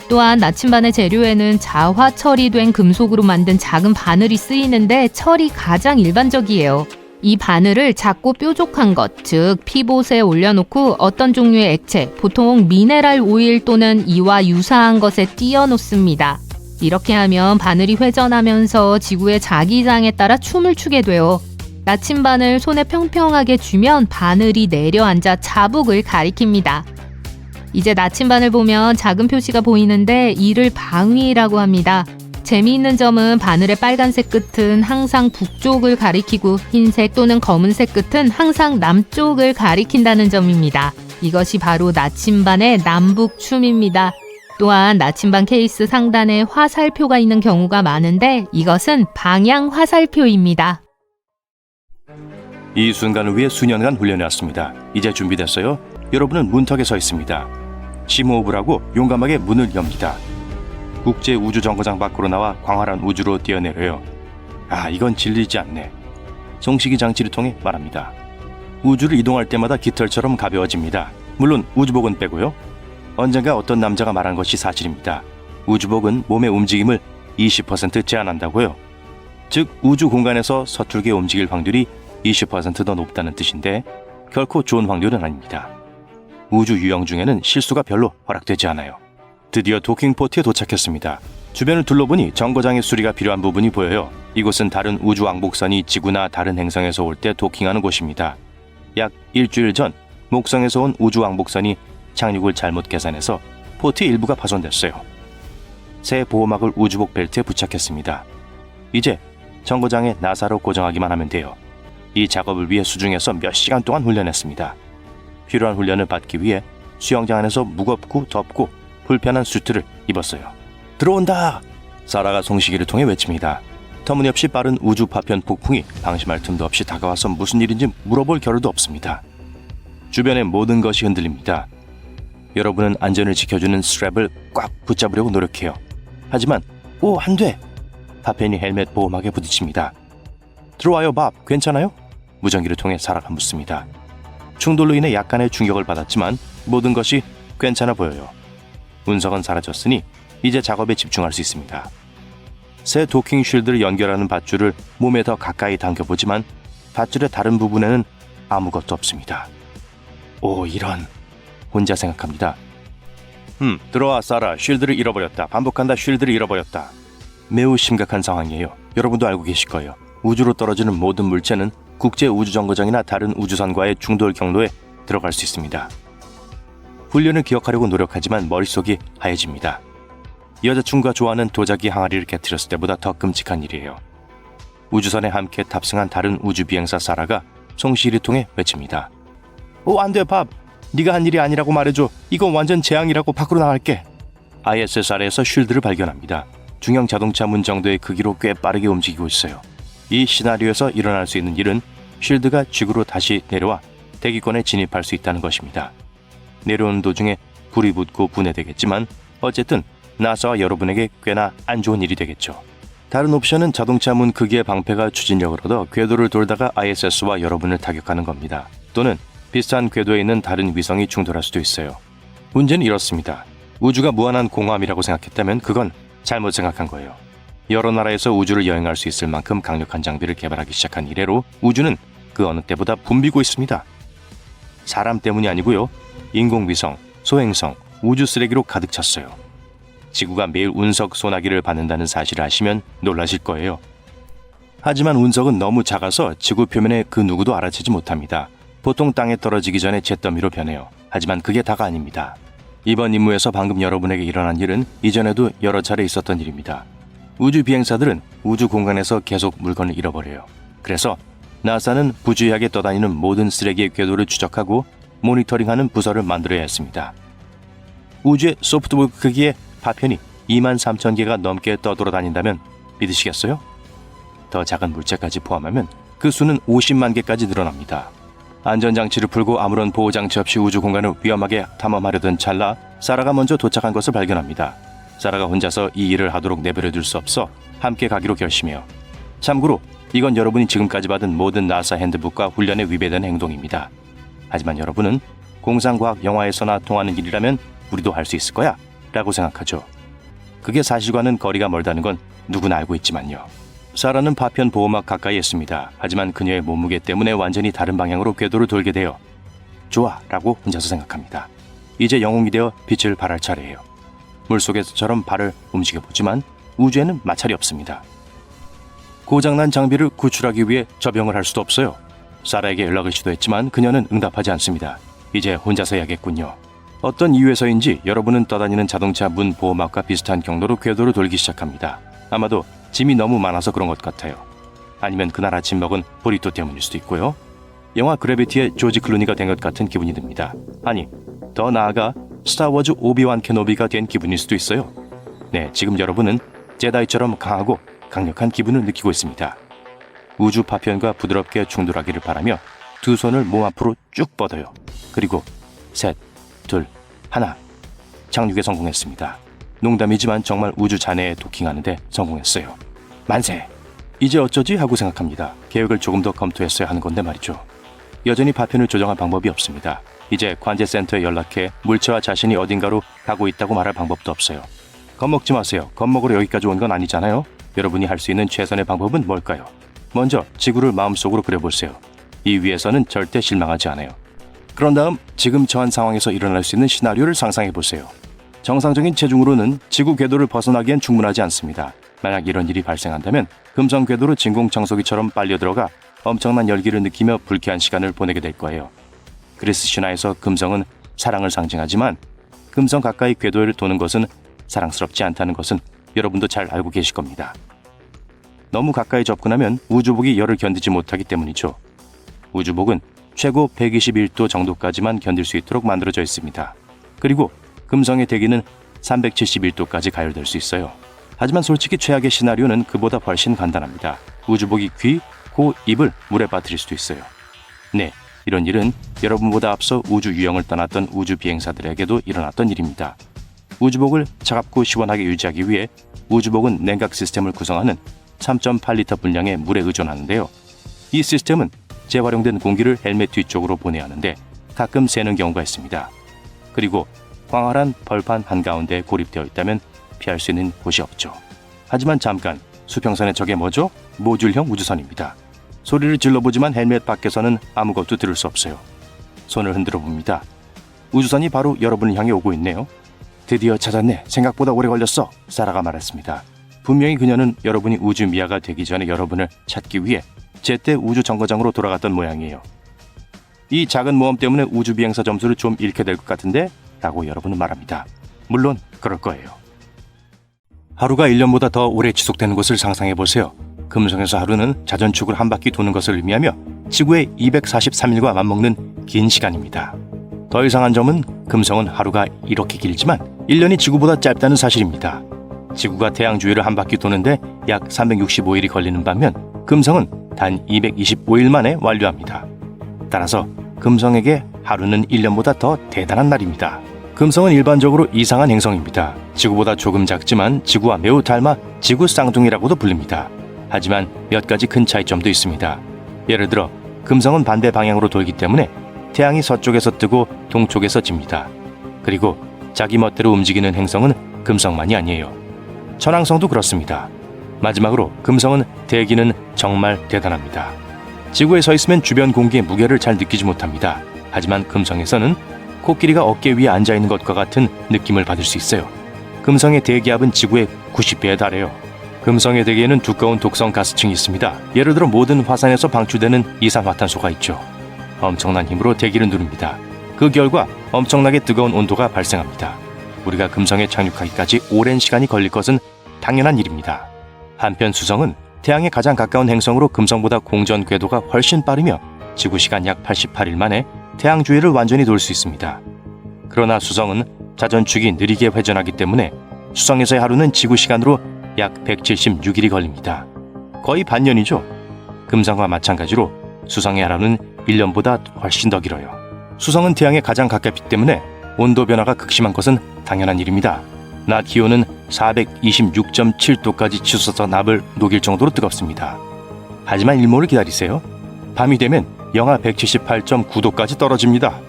또한 나침반의 재료에는 자화 처리된 금속으로 만든 작은 바늘이 쓰이는데 철이 가장 일반적이에요. 이 바늘을 작고 뾰족한 것, 즉 피봇에 올려놓고 어떤 종류의 액체, 보통 미네랄 오일 또는 이와 유사한 것에 띄워 놓습니다. 이렇게 하면 바늘이 회전하면서 지구의 자기장에 따라 춤을 추게 돼요. 나침반을 손에 평평하게 쥐면 바늘이 내려앉아 자북을 가리킵니다. 이제 나침반을 보면 작은 표시가 보이는데 이를 방위라고 합니다. 재미있는 점은 바늘의 빨간색 끝은 항상 북쪽을 가리키고 흰색 또는 검은색 끝은 항상 남쪽을 가리킨다는 점입니다. 이것이 바로 나침반의 남북춤입니다. 또한 나침반 케이스 상단에 화살표가 있는 경우가 많은데 이것은 방향 화살표입니다. 이 순간을 위해 수년간 훈련해왔습니다. 이제 준비됐어요? 여러분은 문턱에 서 있습니다. 심호흡을 하고 용감하게 문을 엽니다. 국제 우주 정거장 밖으로 나와 광활한 우주로 뛰어내려요. 아, 이건 질리지 않네. 송식이 장치를 통해 말합니다. 우주를 이동할 때마다 깃털처럼 가벼워집니다. 물론 우주복은 빼고요. 언젠가 어떤 남자가 말한 것이 사실입니다. 우주복은 몸의 움직임을 20% 제한한다고요. 즉 우주 공간에서 서툴게 움직일 확률이 20% 더 높다는 뜻인데 결코 좋은 확률은 아닙니다. 우주 유영 중에는 실수가 별로 허락되지 않아요. 드디어 도킹포트에 도착했습니다. 주변을 둘러보니 정거장의 수리가 필요한 부분이 보여요. 이곳은 다른 우주 왕복선이 지구나 다른 행성에서 올 때 도킹하는 곳입니다. 약 일주일 전 목성에서 온 우주 왕복선이 착륙을 잘못 계산해서 포트 일부가 파손됐어요. 새 보호막을 우주복 벨트에 부착했습니다. 이제 정거장에 나사로 고정하기만 하면 돼요. 이 작업을 위해 수중에서 몇 시간 동안 훈련했습니다. 필요한 훈련을 받기 위해 수영장 안에서 무겁고 덥고 불편한 수트를 입었어요. 들어온다! 사라가 송시기를 통해 외칩니다. 터무니없이 빠른 우주 파편 폭풍이 방심할 틈도 없이 다가와서 무슨 일인지 물어볼 겨를도 없습니다. 주변의 모든 것이 흔들립니다. 여러분은 안전을 지켜주는 스트랩을 꽉 붙잡으려고 노력해요. 하지만 안 돼! 파편이 헬멧 보호막에 부딪힙니다. 들어와요, 밥. 괜찮아요? 무전기를 통해 사라가 묻습니다. 충돌로 인해 약간의 충격을 받았지만 모든 것이 괜찮아 보여요. 운석은 사라졌으니 이제 작업에 집중할 수 있습니다. 새 도킹 쉴드를 연결하는 밧줄을 몸에 더 가까이 당겨보지만 밧줄의 다른 부분에는 아무것도 없습니다. 이런... 혼자 생각합니다. 들어와 사라. 쉴드를 잃어버렸다. 반복한다. 쉴드를 잃어버렸다. 매우 심각한 상황이에요. 여러분도 알고 계실 거예요. 우주로 떨어지는 모든 물체는 국제 우주정거장이나 다른 우주선과의 충돌 경로에 들어갈 수 있습니다. 훈련을 기억하려고 노력하지만 머릿속이 하얘집니다. 여자친구가 좋아하는 도자기 항아리를 깨트렸을 때보다 더 끔찍한 일이에요. 우주선에 함께 탑승한 다른 우주비행사 사라가 송시를 통해 외칩니다. 안 돼, 밥. 네가 한 일이 아니라고 말해줘. 이건 완전 재앙이라고 밖으로 나갈게. ISS 아래에서 쉴드를 발견합니다. 중형 자동차 문 정도의 크기로 꽤 빠르게 움직이고 있어요. 이 시나리오에서 일어날 수 있는 일은 쉴드가 지구로 다시 내려와 대기권에 진입할 수 있다는 것입니다. 내려오는 도중에 불이 붙고 분해되겠지만 어쨌든 나사와 여러분에게 꽤나 안 좋은 일이 되겠죠. 다른 옵션은 자동차 문 크기의 방패가 추진력을 얻어 궤도를 돌다가 ISS와 여러분을 타격하는 겁니다. 또는 비슷한 궤도에 있는 다른 위성이 충돌할 수도 있어요. 문제는 이렇습니다. 우주가 무한한 공허함이라고 생각했다면 그건 잘못 생각한 거예요. 여러 나라에서 우주를 여행할 수 있을 만큼 강력한 장비를 개발하기 시작한 이래로 우주는 그 어느 때보다 붐비고 있습니다. 사람 때문이 아니고요. 인공위성, 소행성, 우주 쓰레기로 가득 찼어요. 지구가 매일 운석 소나기를 받는다는 사실을 아시면 놀라실 거예요. 하지만 운석은 너무 작아서 지구 표면에 그 누구도 알아채지 못합니다. 보통 땅에 떨어지기 전에 잿더미로 변해요. 하지만 그게 다가 아닙니다. 이번 임무에서 방금 여러분에게 일어난 일은 이전에도 여러 차례 있었던 일입니다. 우주 비행사들은 우주 공간에서 계속 물건을 잃어버려요. 그래서 나사는 부주의하게 떠다니는 모든 쓰레기의 궤도를 추적하고 모니터링하는 부서를 만들어야 했습니다. 우주의 소프트볼 크기의 파편이 23,000개가 넘게 떠돌아다닌다면 믿으시겠어요? 더 작은 물체까지 포함하면 그 수는 50만 개까지 늘어납니다. 안전장치를 풀고 아무런 보호장치 없이 우주 공간을 위험하게 탐험하려던 찰나 사라가 먼저 도착한 것을 발견합니다. 사라가 혼자서 이 일을 하도록 내버려둘 수 없어 함께 가기로 결심해요. 참고로 이건 여러분이 지금까지 받은 모든 나사 핸드북과 훈련에 위배되는 행동입니다. 하지만 여러분은 공상과학 영화에서나 통하는 일이라면 우리도 할 수 있을 거야 라고 생각하죠. 그게 사실과는 거리가 멀다는 건 누구나 알고 있지만요. 사라는 파편 보호막 가까이 있습니다. 하지만 그녀의 몸무게 때문에 완전히 다른 방향으로 궤도를 돌게 돼요. 좋아 라고 혼자서 생각합니다. 이제 영웅이 되어 빛을 발할 차례예요. 물속에서처럼 발을 움직여보지만 우주에는 마찰이 없습니다. 고장난 장비를 구출하기 위해 접영을 할 수도 없어요. 사라에게 연락을 시도했지만 그녀는 응답하지 않습니다. 이제 혼자서 해야겠군요. 어떤 이유에서인지 여러분은 떠다니는 자동차 문 보호막과 비슷한 경로로 궤도를 돌기 시작합니다. 아마도 짐이 너무 많아서 그런 것 같아요. 아니면 그날 아침 먹은 보리또 때문일 수도 있고요. 영화 그래비티의 조지 클루니가 된 것 같은 기분이 듭니다. 아니, 더 나아가 스타워즈 오비완 케노비가 된 기분일 수도 있어요. 네, 지금 여러분은 제다이처럼 강하고 강력한 기분을 느끼고 있습니다. 우주 파편과 부드럽게 충돌하기를 바라며 두 손을 몸 앞으로 쭉 뻗어요. 그리고 셋, 둘, 하나. 착륙에 성공했습니다. 농담이지만 정말 우주 잔해에 도킹하는데 성공했어요. 만세! 이제 어쩌지 하고 생각합니다. 계획을 조금 더 검토했어야 하는 건데 말이죠. 여전히 파편을 조정할 방법이 없습니다. 이제 관제센터에 연락해 물체와 자신이 어딘가로 가고 있다고 말할 방법도 없어요. 겁먹지 마세요. 겁먹으러 여기까지 온 건 아니잖아요. 여러분이 할 수 있는 최선의 방법은 뭘까요? 먼저 지구를 마음속으로 그려보세요. 이 위에서는 절대 실망하지 않아요. 그런 다음 지금 처한 상황에서 일어날 수 있는 시나리오를 상상해보세요. 정상적인 체중으로는 지구 궤도를 벗어나기엔 충분하지 않습니다. 만약 이런 일이 발생한다면 금성 궤도로 진공청소기처럼 빨려 들어가 엄청난 열기를 느끼며 불쾌한 시간을 보내게 될 거예요. 그리스 신화에서 금성은 사랑을 상징하지만 금성 가까이 궤도를 도는 것은 사랑스럽지 않다는 것은 여러분도 잘 알고 계실 겁니다. 너무 가까이 접근하면 우주복이 열을 견디지 못하기 때문이죠. 우주복은 최고 121도 정도까지만 견딜 수 있도록 만들어져 있습니다. 그리고 금성의 대기는 371도까지 가열될 수 있어요. 하지만 솔직히 최악의 시나리오는 그보다 훨씬 간단합니다. 우주복이 귀, 코, 입을 물에 빠뜨릴 수도 있어요. 네, 이런 일은 여러분보다 앞서 우주 유영을 떠났던 우주 비행사들에게도 일어났던 일입니다. 우주복을 차갑고 시원하게 유지하기 위해 우주복은 냉각 시스템을 구성하는 3.8리터 분량의 물에 의존하는데요. 이 시스템은 재활용된 공기를 헬멧 뒤쪽으로 보내야 하는데 가끔 새는 경우가 있습니다. 그리고 광활한 벌판 한가운데에 고립되어 있다면 피할 수 있는 곳이 없죠. 하지만 잠깐, 수평선의 적이 뭐죠? 모듈형 우주선입니다. 소리를 질러보지만 헬멧 밖에서는 아무것도 들을 수 없어요. 손을 흔들어 봅니다. 우주선이 바로 여러분을 향해 오고 있네요. 드디어 찾았네. 생각보다 오래 걸렸어. 사라가 말했습니다. 분명히 그녀는 여러분이 우주 미아가 되기 전에 여러분을 찾기 위해 제때 우주 정거장으로 돌아갔던 모양이에요. 이 작은 모험 때문에 우주 비행사 점수를 좀 잃게 될 것 같은데? 라고 여러분은 말합니다. 물론 그럴 거예요. 하루가 1년보다 더 오래 지속되는 것을 상상해보세요. 금성에서 하루는 자전축을 한 바퀴 도는 것을 의미하며 지구의 243일과 맞먹는 긴 시간입니다. 더 이상한 점은 금성은 하루가 이렇게 길지만 1년이 지구보다 짧다는 사실입니다. 지구가 태양 주위를 한 바퀴 도는데 약 365일이 걸리는 반면 금성은 단 225일 만에 완료합니다. 따라서 금성에게 하루는 1년보다 더 대단한 날입니다. 금성은 일반적으로 이상한 행성입니다. 지구보다 조금 작지만 지구와 매우 닮아 지구 쌍둥이라고도 불립니다. 하지만 몇 가지 큰 차이점도 있습니다. 예를 들어 금성은 반대 방향으로 돌기 때문에 태양이 서쪽에서 뜨고 동쪽에서 집니다. 그리고 자기 멋대로 움직이는 행성은 금성만이 아니에요. 천왕성도 그렇습니다. 마지막으로 금성은 대기는 정말 대단합니다. 지구에 서 있으면 주변 공기의 무게를 잘 느끼지 못합니다. 하지만 금성에서는 코끼리가 어깨 위에 앉아있는 것과 같은 느낌을 받을 수 있어요. 금성의 대기압은 지구의 90배에 달해요. 금성의 대기에는 두꺼운 독성 가스층이 있습니다. 예를 들어 모든 화산에서 방출되는 이산화탄소가 있죠. 엄청난 힘으로 대기를 누릅니다. 그 결과 엄청나게 뜨거운 온도가 발생합니다. 우리가 금성에 착륙하기까지 오랜 시간이 걸릴 것은 당연한 일입니다. 한편 수성은 태양에 가장 가까운 행성으로 금성보다 공전 궤도가 훨씬 빠르며 지구 시간 약 88일 만에 태양 주위를 완전히 돌 수 있습니다. 그러나 수성은 자전축이 느리게 회전하기 때문에 수성에서의 하루는 지구 시간으로 약 176일이 걸립니다. 거의 반년이죠. 금성과 마찬가지로 수성의 하루는 1년보다 훨씬 더 길어요. 수성은 태양에 가장 가깝기 때문에 온도 변화가 극심한 것은 당연한 일입니다. 낮 기온은 426.7도까지 치솟아서 납을 녹일 정도로 뜨겁습니다. 하지만 일몰을 기다리세요. 밤이 되면 영하 178.9도까지 떨어집니다.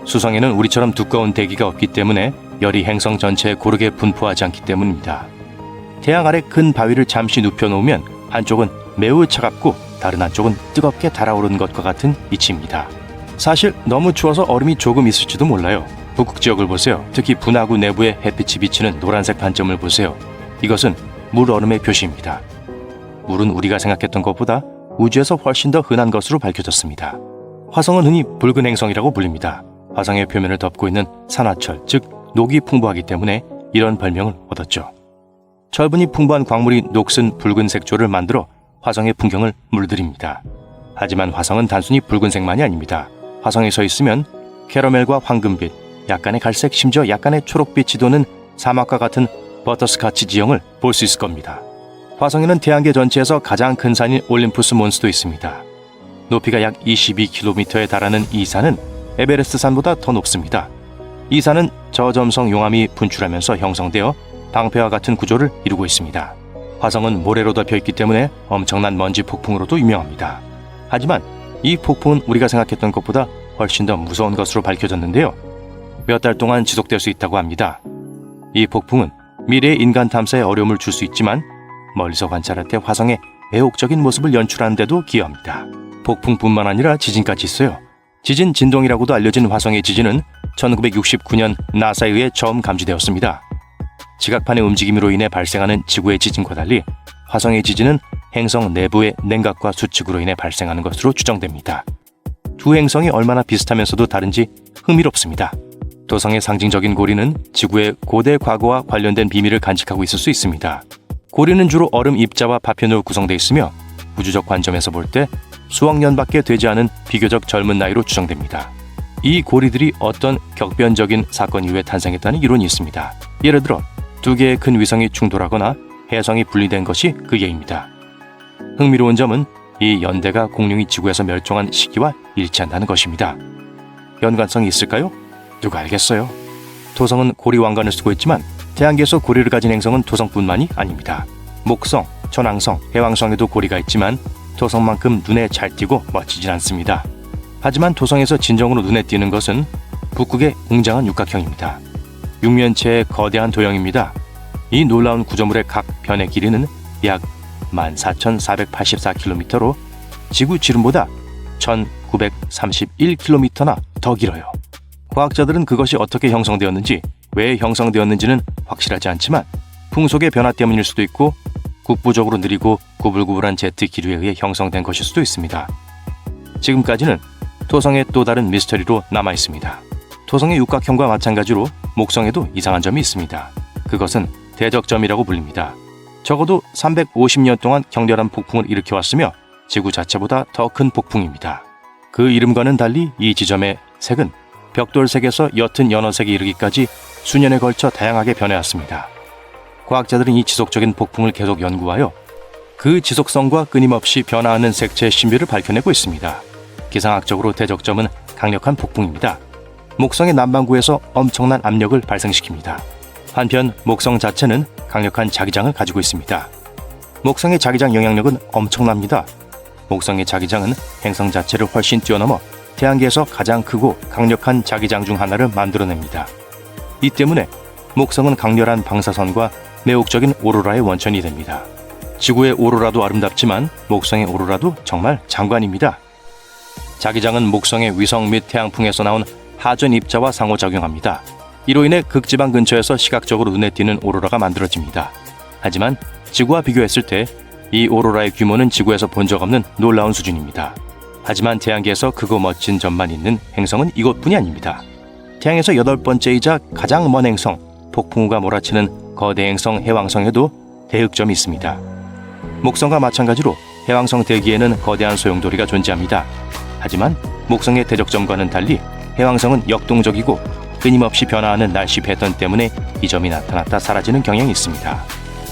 수성에는 우리처럼 두꺼운 대기가 없기 때문에 열이 행성 전체에 고르게 분포하지 않기 때문입니다. 태양 아래 큰 바위를 잠시 눕혀놓으면 한쪽은 매우 차갑고 다른 한쪽은 뜨겁게 달아오르는 것과 같은 이치입니다. 사실 너무 추워서 얼음이 조금 있을지도 몰라요. 북극 지역을 보세요. 특히 분화구 내부에 햇빛이 비치는 노란색 반점을 보세요. 이것은 물얼음의 표시입니다. 물은 우리가 생각했던 것보다 우주에서 훨씬 더 흔한 것으로 밝혀졌습니다. 화성은 흔히 붉은 행성이라고 불립니다. 화성의 표면을 덮고 있는 산화철, 즉 녹이 풍부하기 때문에 이런 별명을 얻었죠. 철분이 풍부한 광물이 녹슨 붉은 색조를 만들어 화성의 풍경을 물들입니다. 하지만 화성은 단순히 붉은색만이 아닙니다. 화성에 서 있으면 캐러멜과 황금빛, 약간의 갈색, 심지어 약간의 초록빛이 도는 사막과 같은 버터스카치 지형을 볼 수 있을 겁니다. 화성에는 태양계 전체에서 가장 큰 산인 올림푸스 몬스도 있습니다. 높이가 약 22km에 달하는 이 산은 에베레스트 산보다 더 높습니다. 이 산은 저점성 용암이 분출하면서 형성되어 방패와 같은 구조를 이루고 있습니다. 화성은 모래로 덮여 있기 때문에 엄청난 먼지 폭풍으로도 유명합니다. 하지만 이 폭풍은 우리가 생각했던 것보다 훨씬 더 무서운 것으로 밝혀졌는데요. 몇 달 동안 지속될 수 있다고 합니다. 이 폭풍은 미래의 인간 탐사에 어려움을 줄 수 있지만 멀리서 관찰할 때 화성의 매혹적인 모습을 연출하는 데도 기여합니다. 폭풍뿐만 아니라 지진까지 있어요. 지진 진동이라고도 알려진 화성의 지진은 1969년 나사에 의해 처음 감지되었습니다. 지각판의 움직임으로 인해 발생하는 지구의 지진과 달리 화성의 지진은 행성 내부의 냉각과 수축으로 인해 발생하는 것으로 추정됩니다. 두 행성이 얼마나 비슷하면서도 다른지 흥미롭습니다. 토성의 상징적인 고리는 지구의 고대 과거와 관련된 비밀을 간직하고 있을 수 있습니다. 고리는 주로 얼음 입자와 파편으로 구성되어 있으며 우주적 관점에서 볼 때 수억 년밖에 되지 않은 비교적 젊은 나이로 추정됩니다. 이 고리들이 어떤 격변적인 사건 이후에 탄생했다는 이론이 있습니다. 예를 들어 두 개의 큰 위성이 충돌하거나 해성이 분리된 것이 그 예입니다. 흥미로운 점은 이 연대가 공룡이 지구에서 멸종한 시기와 일치한다는 것입니다. 연관성이 있을까요? 누가 알겠어요? 토성은 고리 왕관을 쓰고 있지만 태양계에서 고리를 가진 행성은 토성뿐만이 아닙니다. 목성, 천왕성, 해왕성에도 고리가 있지만 토성만큼 눈에 잘 띄고 멋지진 않습니다. 하지만 토성에서 진정으로 눈에 띄는 것은 북극의 웅장한 육각형입니다. 육면체의 거대한 도형입니다. 이 놀라운 구조물의 각 변의 길이는 약 14,484km로 지구 지름보다 1,931km나 더 길어요. 과학자들은 그것이 어떻게 형성되었는지, 왜 형성되었는지는 확실하지 않지만 풍속의 변화 때문일 수도 있고 국부적으로 느리고 구불구불한 제트 기류에 의해 형성된 것일 수도 있습니다. 지금까지는 토성의 또 다른 미스터리로 남아있습니다. 토성의 육각형과 마찬가지로 목성에도 이상한 점이 있습니다. 그것은 대적점이라고 불립니다. 적어도 350년 동안 격렬한 폭풍을 일으켜왔으며 지구 자체보다 더 큰 폭풍입니다. 그 이름과는 달리 이 지점의 색은 벽돌색에서 옅은 연어색에 이르기까지 수년에 걸쳐 다양하게 변해왔습니다. 과학자들은 이 지속적인 폭풍을 계속 연구하여 그 지속성과 끊임없이 변화하는 색채의 신비를 밝혀내고 있습니다. 기상학적으로 대적점은 강력한 폭풍입니다. 목성의 남반구에서 엄청난 압력을 발생시킵니다. 한편 목성 자체는 강력한 자기장을 가지고 있습니다. 목성의 자기장 영향력은 엄청납니다. 목성의 자기장은 행성 자체를 훨씬 뛰어넘어 태양계에서 가장 크고 강력한 자기장 중 하나를 만들어냅니다. 이 때문에 목성은 강렬한 방사선과 매혹적인 오로라의 원천이 됩니다. 지구의 오로라도 아름답지만 목성의 오로라도 정말 장관입니다. 자기장은 목성의 위성 및 태양풍에서 나온 하전 입자와 상호작용합니다. 이로 인해 극지방 근처에서 시각적으로 눈에 띄는 오로라가 만들어집니다. 하지만 지구와 비교했을 때 이 오로라의 규모는 지구에서 본 적 없는 놀라운 수준입니다. 하지만 태양계에서 크고 멋진 점만 있는 행성은 이곳뿐이 아닙니다. 태양에서 8번째이자 가장 먼 행성, 폭풍우가 몰아치는 거대 행성 해왕성에도 대흑점이 있습니다. 목성과 마찬가지로 해왕성 대기에는 거대한 소용돌이가 존재합니다. 하지만 목성의 대적점과는 달리 해왕성은 역동적이고 끊임없이 변화하는 날씨 패턴 때문에 이 점이 나타났다 사라지는 경향이 있습니다.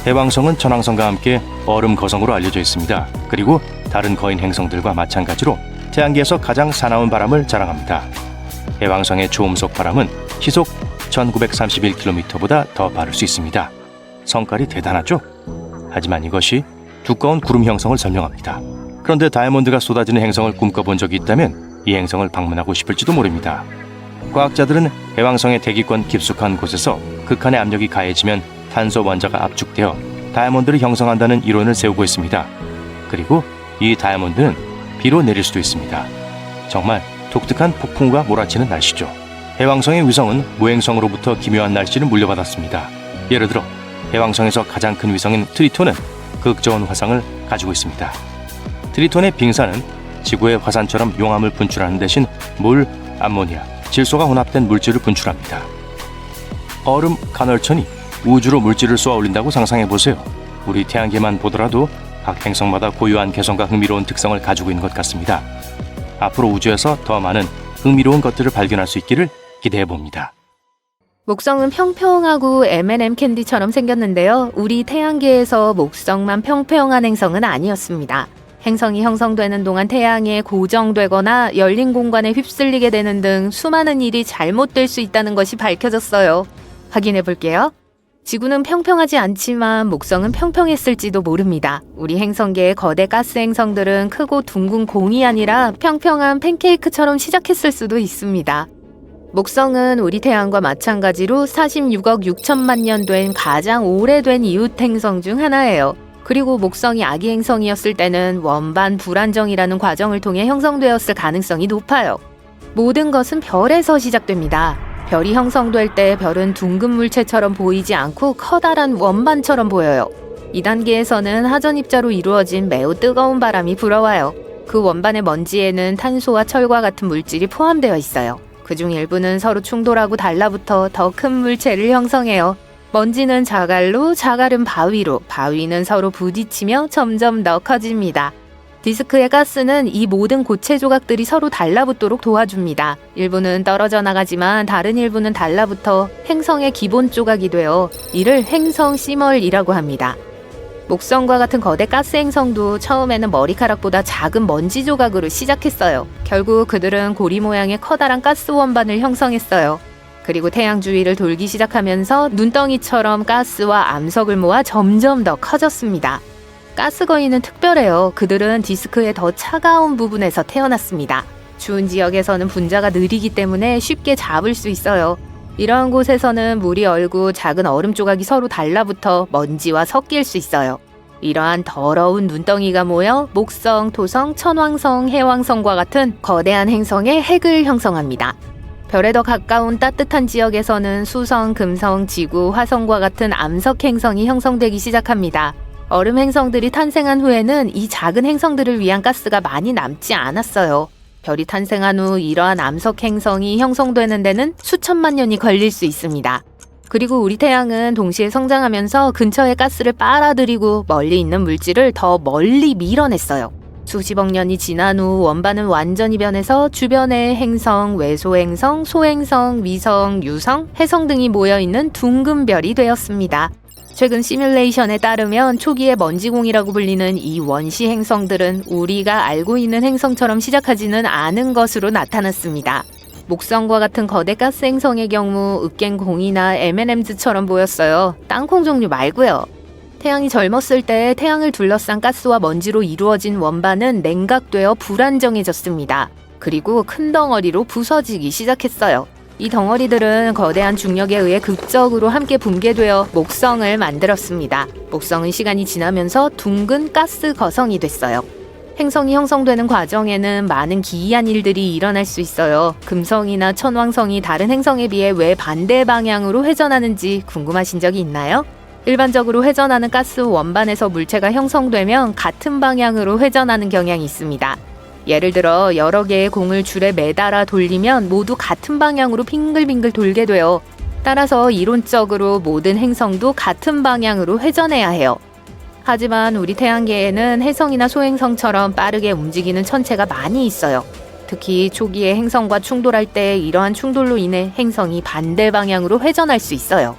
해왕성은 천왕성과 함께 얼음 거성으로 알려져 있습니다. 그리고 다른 거인 행성들과 마찬가지로 태양계에서 가장 사나운 바람을 자랑합니다. 해왕성의 초음속 바람은 시속 1931km보다 더 빠를 수 있습니다. 성깔이 대단하죠? 하지만 이것이 두꺼운 구름 형성을 설명합니다. 그런데 다이아몬드가 쏟아지는 행성을 꿈꿔본 적이 있다면 이 행성을 방문하고 싶을지도 모릅니다. 과학자들은 해왕성의 대기권 깊숙한 곳에서 극한의 압력이 가해지면 탄소 원자가 압축되어 다이아몬드를 형성한다는 이론을 세우고 있습니다. 그리고 이 다이아몬드는 비로 내릴 수도 있습니다. 정말 독특한 폭풍우가 몰아치는 날씨죠. 해왕성의 위성은 모행성으로부터 기묘한 날씨를 물려받았습니다. 예를 들어 해왕성에서 가장 큰 위성인 트리톤은 극저온 화상을 가지고 있습니다. 트리톤의 빙산은 지구의 화산처럼 용암을 분출하는 대신 물, 암모니아, 질소가 혼합된 물질을 분출합니다. 얼음 간헐천이 우주로 물질을 쏘아 올린다고 상상해보세요. 우리 태양계만 보더라도 각 행성마다 고유한 개성과 흥미로운 특성을 가지고 있는 것 같습니다. 앞으로 우주에서 더 많은 흥미로운 것들을 발견할 수 있기를 기대해봅니다. 목성은 평평하고 M&M 캔디처럼 생겼는데요. 우리 태양계에서 목성만 평평한 행성은 아니었습니다. 행성이 형성되는 동안 태양에 고정되거나 열린 공간에 휩쓸리게 되는 등 수많은 일이 잘못될 수 있다는 것이 밝혀졌어요. 확인해 볼게요. 지구는 평평하지 않지만 목성은 평평했을지도 모릅니다. 우리 행성계의 거대 가스 행성들은 크고 둥근 공이 아니라 평평한 팬케이크처럼 시작했을 수도 있습니다. 목성은 우리 태양과 마찬가지로 46억 6천만 년 된 가장 오래된 이웃 행성 중 하나예요. 그리고 목성이 아기 행성이었을 때는 원반 불안정이라는 과정을 통해 형성되었을 가능성이 높아요. 모든 것은 별에서 시작됩니다. 별이 형성될 때 별은 둥근 물체처럼 보이지 않고 커다란 원반처럼 보여요. 이 단계에서는 하전 입자로 이루어진 매우 뜨거운 바람이 불어와요. 그 원반의 먼지에는 탄소와 철과 같은 물질이 포함되어 있어요. 그중 일부는 서로 충돌하고 달라붙어 더 큰 물체를 형성해요. 먼지는 자갈로, 자갈은 바위로, 바위는 서로 부딪히며 점점 더 커집니다. 디스크의 가스는 이 모든 고체 조각들이 서로 달라붙도록 도와줍니다. 일부는 떨어져 나가지만 다른 일부는 달라붙어 행성의 기본 조각이 되어 이를 행성 씨멀이라고 합니다. 목성과 같은 거대 가스 행성도 처음에는 머리카락보다 작은 먼지 조각으로 시작했어요. 결국 그들은 고리 모양의 커다란 가스 원반을 형성했어요. 그리고 태양 주위를 돌기 시작하면서 눈덩이처럼 가스와 암석을 모아 점점 더 커졌습니다. 가스 거인은 특별해요. 그들은 디스크의 더 차가운 부분에서 태어났습니다. 추운 지역에서는 분자가 느리기 때문에 쉽게 잡을 수 있어요. 이러한 곳에서는 물이 얼고 작은 얼음 조각이 서로 달라붙어 먼지와 섞일 수 있어요. 이러한 더러운 눈덩이가 모여 목성, 토성, 천왕성, 해왕성과 같은 거대한 행성의 핵을 형성합니다. 별에 더 가까운 따뜻한 지역에서는 수성, 금성, 지구, 화성과 같은 암석 행성이 형성되기 시작합니다. 얼음 행성들이 탄생한 후에는 이 작은 행성들을 위한 가스가 많이 남지 않았어요. 별이 탄생한 후 이러한 암석 행성이 형성되는 데는 수천만 년이 걸릴 수 있습니다. 그리고 우리 태양은 동시에 성장하면서 근처의 가스를 빨아들이고 멀리 있는 물질을 더 멀리 밀어냈어요. 수십억 년이 지난 후 원반은 완전히 변해서 주변에 행성, 외소행성, 소행성, 위성, 유성, 해성 등이 모여있는 둥근 별이 되었습니다. 최근 시뮬레이션에 따르면 초기의 먼지공이라고 불리는 이 원시 행성들은 우리가 알고 있는 행성처럼 시작하지는 않은 것으로 나타났습니다. 목성과 같은 거대 가스 행성의 경우 으깬공이나 M&Ms처럼 보였어요. 땅콩 종류 말고요. 태양이 젊었을 때 태양을 둘러싼 가스와 먼지로 이루어진 원반은 냉각되어 불안정해졌습니다. 그리고 큰 덩어리로 부서지기 시작했어요. 이 덩어리들은 거대한 중력에 의해 극적으로 함께 붕괴되어 목성을 만들었습니다. 목성은 시간이 지나면서 둥근 가스 거성이 됐어요. 행성이 형성되는 과정에는 많은 기이한 일들이 일어날 수 있어요. 금성이나 천왕성이 다른 행성에 비해 왜 반대 방향으로 회전하는지 궁금하신 적이 있나요? 일반적으로 회전하는 가스 원반에서 물체가 형성되면 같은 방향으로 회전하는 경향이 있습니다. 예를 들어 여러 개의 공을 줄에 매달아 돌리면 모두 같은 방향으로 빙글빙글 돌게 돼요. 따라서 이론적으로 모든 행성도 같은 방향으로 회전해야 해요. 하지만 우리 태양계에는 혜성이나 소행성처럼 빠르게 움직이는 천체가 많이 있어요. 특히 초기에 행성과 충돌할 때 이러한 충돌로 인해 행성이 반대 방향으로 회전할 수 있어요.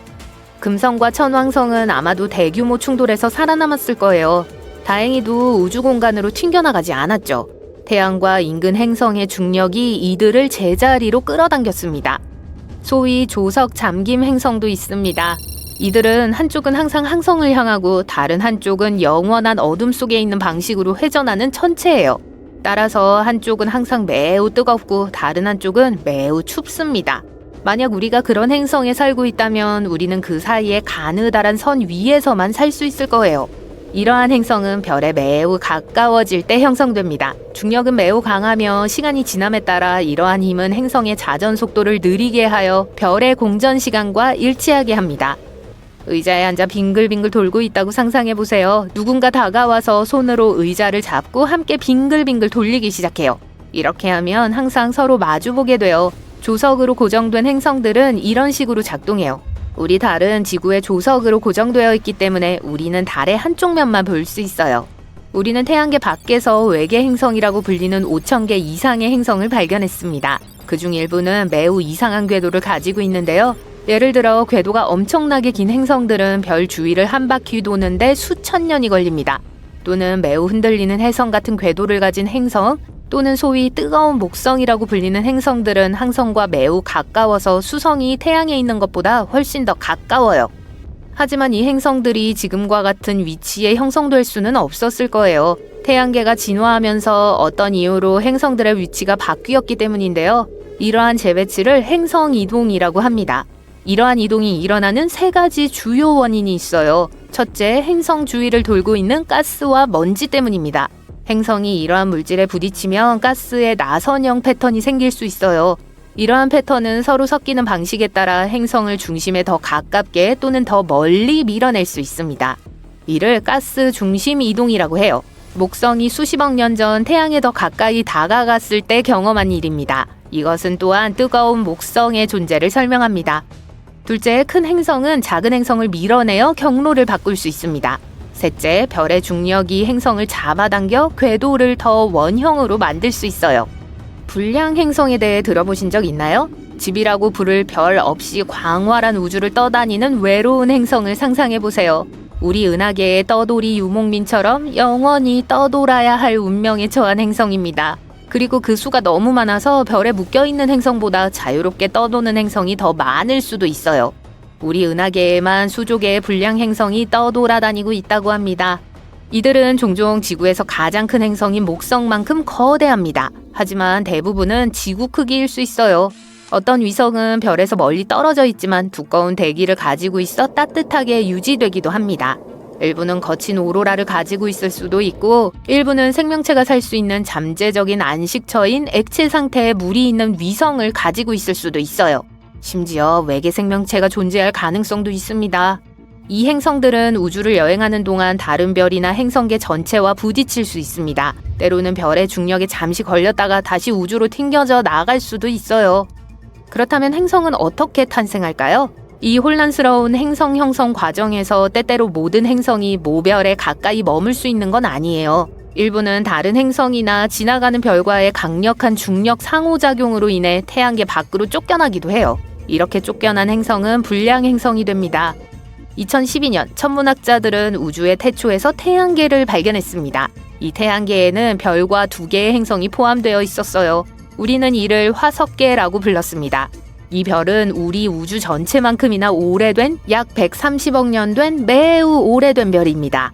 금성과 천왕성은 아마도 대규모 충돌에서 살아남았을 거예요. 다행히도 우주 공간으로 튕겨나가지 않았죠. 태양과 인근 행성의 중력이 이들을 제자리로 끌어당겼습니다. 소위 조석 잠김 행성도 있습니다. 이들은 한쪽은 항상 항성을 향하고 다른 한쪽은 영원한 어둠 속에 있는 방식으로 회전하는 천체예요. 따라서 한쪽은 항상 매우 뜨겁고 다른 한쪽은 매우 춥습니다. 만약 우리가 그런 행성에 살고 있다면 우리는 그 사이에 가느다란 선 위에서만 살 수 있을 거예요. 이러한 행성은 별에 매우 가까워질 때 형성됩니다. 중력은 매우 강하며 시간이 지남에 따라 이러한 힘은 행성의 자전 속도를 느리게 하여 별의 공전 시간과 일치하게 합니다. 의자에 앉아 빙글빙글 돌고 있다고 상상해보세요. 누군가 다가와서 손으로 의자를 잡고 함께 빙글빙글 돌리기 시작해요. 이렇게 하면 항상 서로 마주보게 돼요. 조석으로 고정된 행성들은 이런 식으로 작동해요. 우리 달은 지구의 조석으로 고정되어 있기 때문에 우리는 달의 한쪽 면만 볼 수 있어요. 우리는 태양계 밖에서 외계 행성이라고 불리는 5,000개 이상의 행성을 발견했습니다. 그중 일부는 매우 이상한 궤도를 가지고 있는데요. 예를 들어 궤도가 엄청나게 긴 행성들은 별 주위를 한 바퀴 도는데 수천 년이 걸립니다. 또는 매우 흔들리는 혜성 같은 궤도를 가진 행성, 또는 소위 뜨거운 목성이라고 불리는 행성들은 항성과 매우 가까워서 수성이 태양에 있는 것보다 훨씬 더 가까워요. 하지만 이 행성들이 지금과 같은 위치에 형성될 수는 없었을 거예요. 태양계가 진화하면서 어떤 이유로 행성들의 위치가 바뀌었기 때문인데요. 이러한 재배치를 행성 이동이라고 합니다. 이러한 이동이 일어나는 세 가지 주요 원인이 있어요. 첫째, 행성 주위를 돌고 있는 가스와 먼지 때문입니다. 행성이 이러한 물질에 부딪히면 가스의 나선형 패턴이 생길 수 있어요. 이러한 패턴은 서로 섞이는 방식에 따라 행성을 중심에 더 가깝게 또는 더 멀리 밀어낼 수 있습니다. 이를 가스 중심 이동이라고 해요. 목성이 수십억 년 전 태양에 더 가까이 다가갔을 때 경험한 일입니다. 이것은 또한 뜨거운 목성의 존재를 설명합니다. 둘째, 큰 행성은 작은 행성을 밀어내어 경로를 바꿀 수 있습니다. 셋째, 별의 중력이 행성을 잡아당겨 궤도를 더 원형으로 만들 수 있어요. 불량 행성에 대해 들어보신 적 있나요? 집이라고 부를 별 없이 광활한 우주를 떠다니는 외로운 행성을 상상해보세요. 우리 은하계의 떠돌이 유목민처럼 영원히 떠돌아야 할 운명에 처한 행성입니다. 그리고 그 수가 너무 많아서 별에 묶여있는 행성보다 자유롭게 떠도는 행성이 더 많을 수도 있어요. 우리 은하계에만 수조 개의 불량 행성이 떠돌아다니고 있다고 합니다. 이들은 종종 지구에서 가장 큰 행성인 목성만큼 거대합니다. 하지만 대부분은 지구 크기일 수 있어요. 어떤 위성은 별에서 멀리 떨어져 있지만 두꺼운 대기를 가지고 있어 따뜻하게 유지되기도 합니다. 일부는 거친 오로라를 가지고 있을 수도 있고, 일부는 생명체가 살 수 있는 잠재적인 안식처인 액체 상태의 물이 있는 위성을 가지고 있을 수도 있어요. 심지어 외계 생명체가 존재할 가능성도 있습니다. 이 행성들은 우주를 여행하는 동안 다른 별이나 행성계 전체와 부딪힐 수 있습니다. 때로는 별의 중력에 잠시 걸렸다가 다시 우주로 튕겨져 나갈 수도 있어요. 그렇다면 행성은 어떻게 탄생할까요? 이 혼란스러운 행성 형성 과정에서 때때로 모든 행성이 모별에 가까이 머물 수 있는 건 아니에요. 일부는 다른 행성이나 지나가는 별과의 강력한 중력 상호작용으로 인해 태양계 밖으로 쫓겨나기도 해요. 이렇게 쫓겨난 행성은 불량 행성이 됩니다. 2012년 천문학자들은 우주의 태초에서 태양계를 발견했습니다. 이 태양계에는 별과 2개의 행성이 포함되어 있었어요. 우리는 이를 화석계라고 불렀습니다. 이 별은 우리 우주 전체만큼이나 오래된 약 130억 년 된 매우 오래된 별입니다.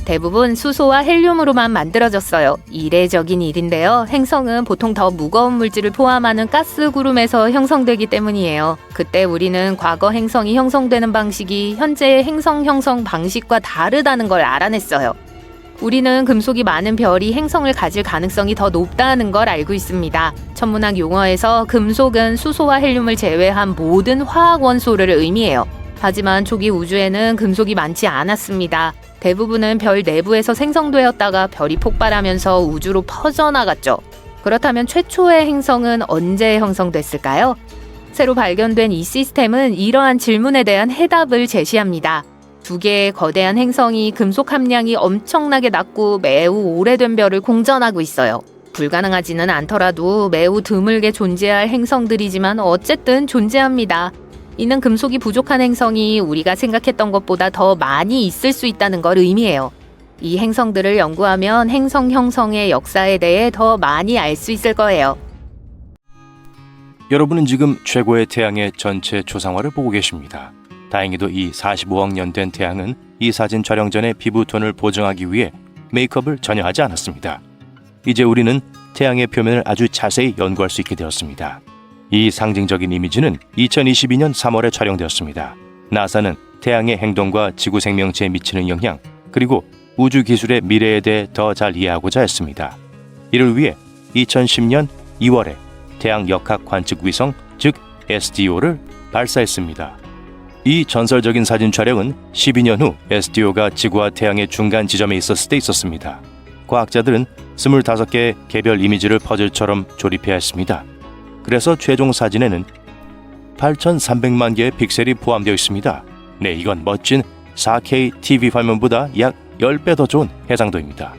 대부분 수소와 헬륨으로만 만들어졌어요. 이례적인 일인데요. 행성은 보통 더 무거운 물질을 포함하는 가스 구름에서 형성되기 때문이에요. 그때 우리는 과거 행성이 형성되는 방식이 현재의 행성 형성 방식과 다르다는 걸 알아냈어요. 우리는 금속이 많은 별이 행성을 가질 가능성이 더 높다는 걸 알고 있습니다. 천문학 용어에서 금속은 수소와 헬륨을 제외한 모든 화학 원소를 의미해요. 하지만 초기 우주에는 금속이 많지 않았습니다. 대부분은 별 내부에서 생성되었다가 별이 폭발하면서 우주로 퍼져나갔죠. 그렇다면 최초의 행성은 언제 형성됐을까요? 새로 발견된 이 시스템은 이러한 질문에 대한 해답을 제시합니다. 2개의 거대한 행성이 금속 함량이 엄청나게 낮고 매우 오래된 별을 공전하고 있어요. 불가능하지는 않더라도 매우 드물게 존재할 행성들이지만 어쨌든 존재합니다. 이는 금속이 부족한 행성이 우리가 생각했던 것보다 더 많이 있을 수 있다는 걸 의미해요. 이 행성들을 연구하면 행성 형성의 역사에 대해 더 많이 알 수 있을 거예요. 여러분은 지금 최고의 태양의 전체 초상화를 보고 계십니다. 다행히도 이 45억 년 된 태양은 이 사진 촬영 전에 피부톤을 보정하기 위해 메이크업을 전혀 하지 않았습니다. 이제 우리는 태양의 표면을 아주 자세히 연구할 수 있게 되었습니다. 이 상징적인 이미지는 2022년 3월에 촬영되었습니다. 나사는 태양의 행동과 지구 생명체에 미치는 영향, 그리고 우주 기술의 미래에 대해 더 잘 이해하고자 했습니다. 이를 위해 2010년 2월에 태양 역학 관측 위성, 즉 SDO를 발사했습니다. 이 전설적인 사진 촬영은 12년 후 SDO가 지구와 태양의 중간 지점에 있었을 때 있었습니다. 과학자들은 25개의 개별 이미지를 퍼즐처럼 조립해야 했습니다. 그래서 최종 사진에는 8,300만 개의 픽셀이 포함되어 있습니다. 네, 이건 멋진 4K TV 화면보다 약 10배 더 좋은 해상도입니다.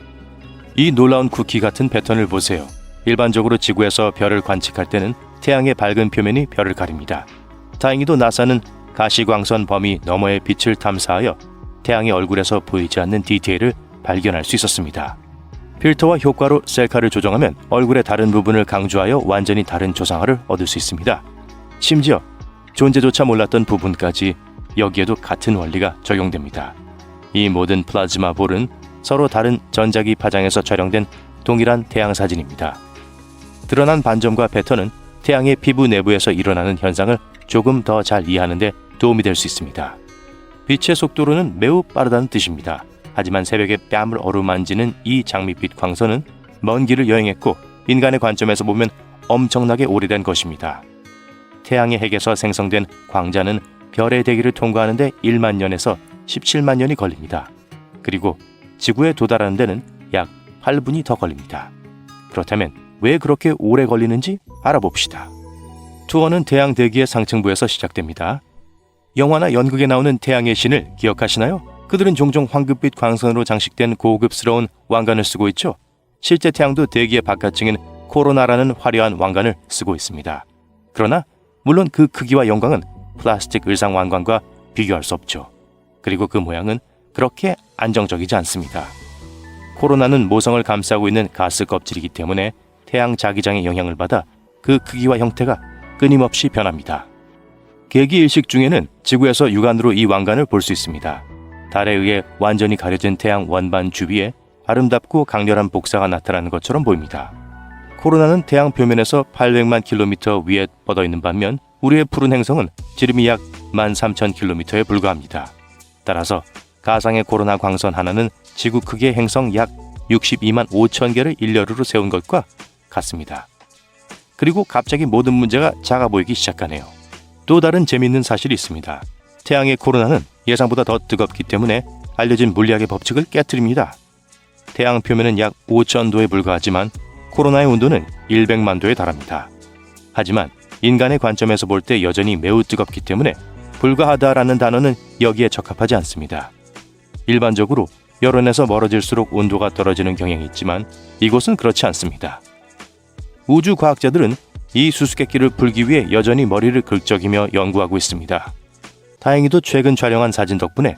이 놀라운 쿠키 같은 패턴을 보세요. 일반적으로 지구에서 별을 관측할 때는 태양의 밝은 표면이 별을 가립니다. 다행히도 나사는 가시광선 범위 너머의 빛을 탐사하여 태양의 얼굴에서 보이지 않는 디테일을 발견할 수 있었습니다. 필터와 효과로 셀카를 조정하면 얼굴의 다른 부분을 강조하여 완전히 다른 조상화를 얻을 수 있습니다. 심지어 존재조차 몰랐던 부분까지 여기에도 같은 원리가 적용됩니다. 이 모든 플라즈마 볼은 서로 다른 전자기 파장에서 촬영된 동일한 태양 사진입니다. 드러난 반점과 패턴은 태양의 피부 내부에서 일어나는 현상을 조금 더 잘 이해하는 데 도움이 될 수 있습니다. 빛의 속도로는 매우 빠르다는 뜻입니다. 하지만 새벽에 뺨을 어루만지는 이 장밋빛 광선은 먼 길을 여행했고 인간의 관점에서 보면 엄청나게 오래된 것입니다. 태양의 핵에서 생성된 광자는 별의 대기를 통과하는 데 1만 년에서 17만 년이 걸립니다. 그리고 지구에 도달하는 데는 약 8분이 더 걸립니다. 그렇다면 왜 그렇게 오래 걸리는지 알아봅시다. 투어는 태양 대기의 상층부에서 시작됩니다. 영화나 연극에 나오는 태양의 신을 기억하시나요? 그들은 종종 황금빛 광선으로 장식된 고급스러운 왕관을 쓰고 있죠. 실제 태양도 대기의 바깥층인 코로나라는 화려한 왕관을 쓰고 있습니다. 그러나 물론 그 크기와 영광은 플라스틱 의상 왕관과 비교할 수 없죠. 그리고 그 모양은 그렇게 안정적이지 않습니다. 코로나는 모성을 감싸고 있는 가스 껍질이기 때문에 태양 자기장의 영향을 받아 그 크기와 형태가 끊임없이 변합니다. 계기 일식 중에는 지구에서 육안으로 이 왕관을 볼 수 있습니다. 달에 의해 완전히 가려진 태양 원반 주위에 아름답고 강렬한 복사가 나타나는 것처럼 보입니다. 코로나는 태양 표면에서 800만 킬로미터 위에 뻗어 있는 반면 우리의 푸른 행성은 지름이 약 13,000킬로미터에 불과합니다. 따라서 가상의 코로나 광선 하나는 지구 크기의 행성 약 62만 5천 개를 일렬으로 세운 것과 같습니다. 그리고 갑자기 모든 문제가 작아 보이기 시작하네요. 또 다른 재미있는 사실이 있습니다. 태양의 코로나는 예상보다 더 뜨겁기 때문에 알려진 물리학의 법칙을 깨트립니다. 태양 표면은 약 5,000도에 불과하지만 코로나의 온도는 100만 도에 달합니다. 하지만 인간의 관점에서 볼 때 여전히 매우 뜨겁기 때문에 불과하다라는 단어는 여기에 적합하지 않습니다. 일반적으로 열원에서 멀어질수록 온도가 떨어지는 경향이 있지만 이곳은 그렇지 않습니다. 우주 과학자들은 이 수수께끼를 풀기 위해 여전히 머리를 긁적이며 연구하고 있습니다. 다행히도 최근 촬영한 사진 덕분에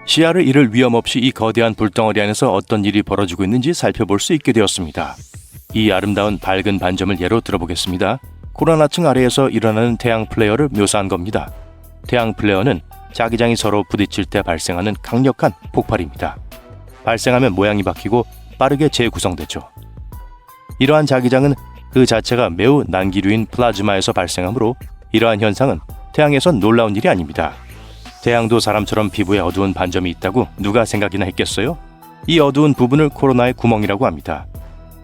시야를 잃을 위험 없이 이 거대한 불덩어리 안에서 어떤 일이 벌어지고 있는지 살펴볼 수 있게 되었습니다. 이 아름다운 밝은 반점을 예로 들어보겠습니다. 코로나층 아래에서 일어나는 태양 플레어를 묘사한 겁니다. 태양 플레어는 자기장이 서로 부딪힐 때 발생하는 강력한 폭발입니다. 발생하면 모양이 바뀌고 빠르게 재구성되죠. 이러한 자기장은 그 자체가 매우 난기류인 플라즈마에서 발생하므로 이러한 현상은 태양에선 놀라운 일이 아닙니다. 태양도 사람처럼 피부에 어두운 반점이 있다고 누가 생각이나 했겠어요? 이 어두운 부분을 코로나의 구멍이라고 합니다.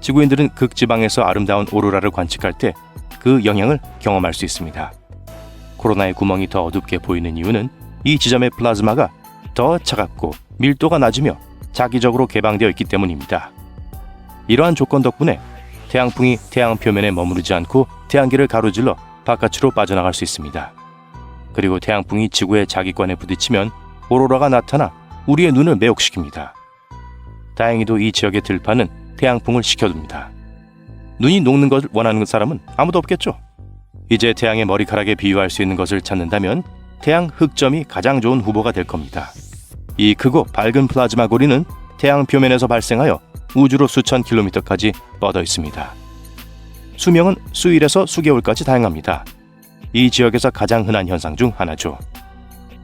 지구인들은 극지방에서 아름다운 오로라를 관측할 때 그 영향을 경험할 수 있습니다. 코로나의 구멍이 더 어둡게 보이는 이유는 이 지점의 플라즈마가 더 차갑고 밀도가 낮으며 자기적으로 개방되어 있기 때문입니다. 이러한 조건 덕분에 태양풍이 태양 표면에 머무르지 않고 태양계를 가로질러 바깥으로 빠져나갈 수 있습니다. 그리고 태양풍이 지구의 자기관에 부딪히면 오로라가 나타나 우리의 눈을 매혹시킵니다. 다행히도 이 지역의 들판은 태양풍을 식혀둡니다. 눈이 녹는 것을 원하는 사람은 아무도 없겠죠. 이제 태양의 머리카락에 비유할 수 있는 것을 찾는다면 태양 흑점이 가장 좋은 후보가 될 겁니다. 이 크고 밝은 플라즈마 고리는 태양 표면에서 발생하여 우주로 수천 킬로미터까지 뻗어 있습니다. 수명은 수일에서 수개월까지 다양합니다. 이 지역에서 가장 흔한 현상 중 하나죠.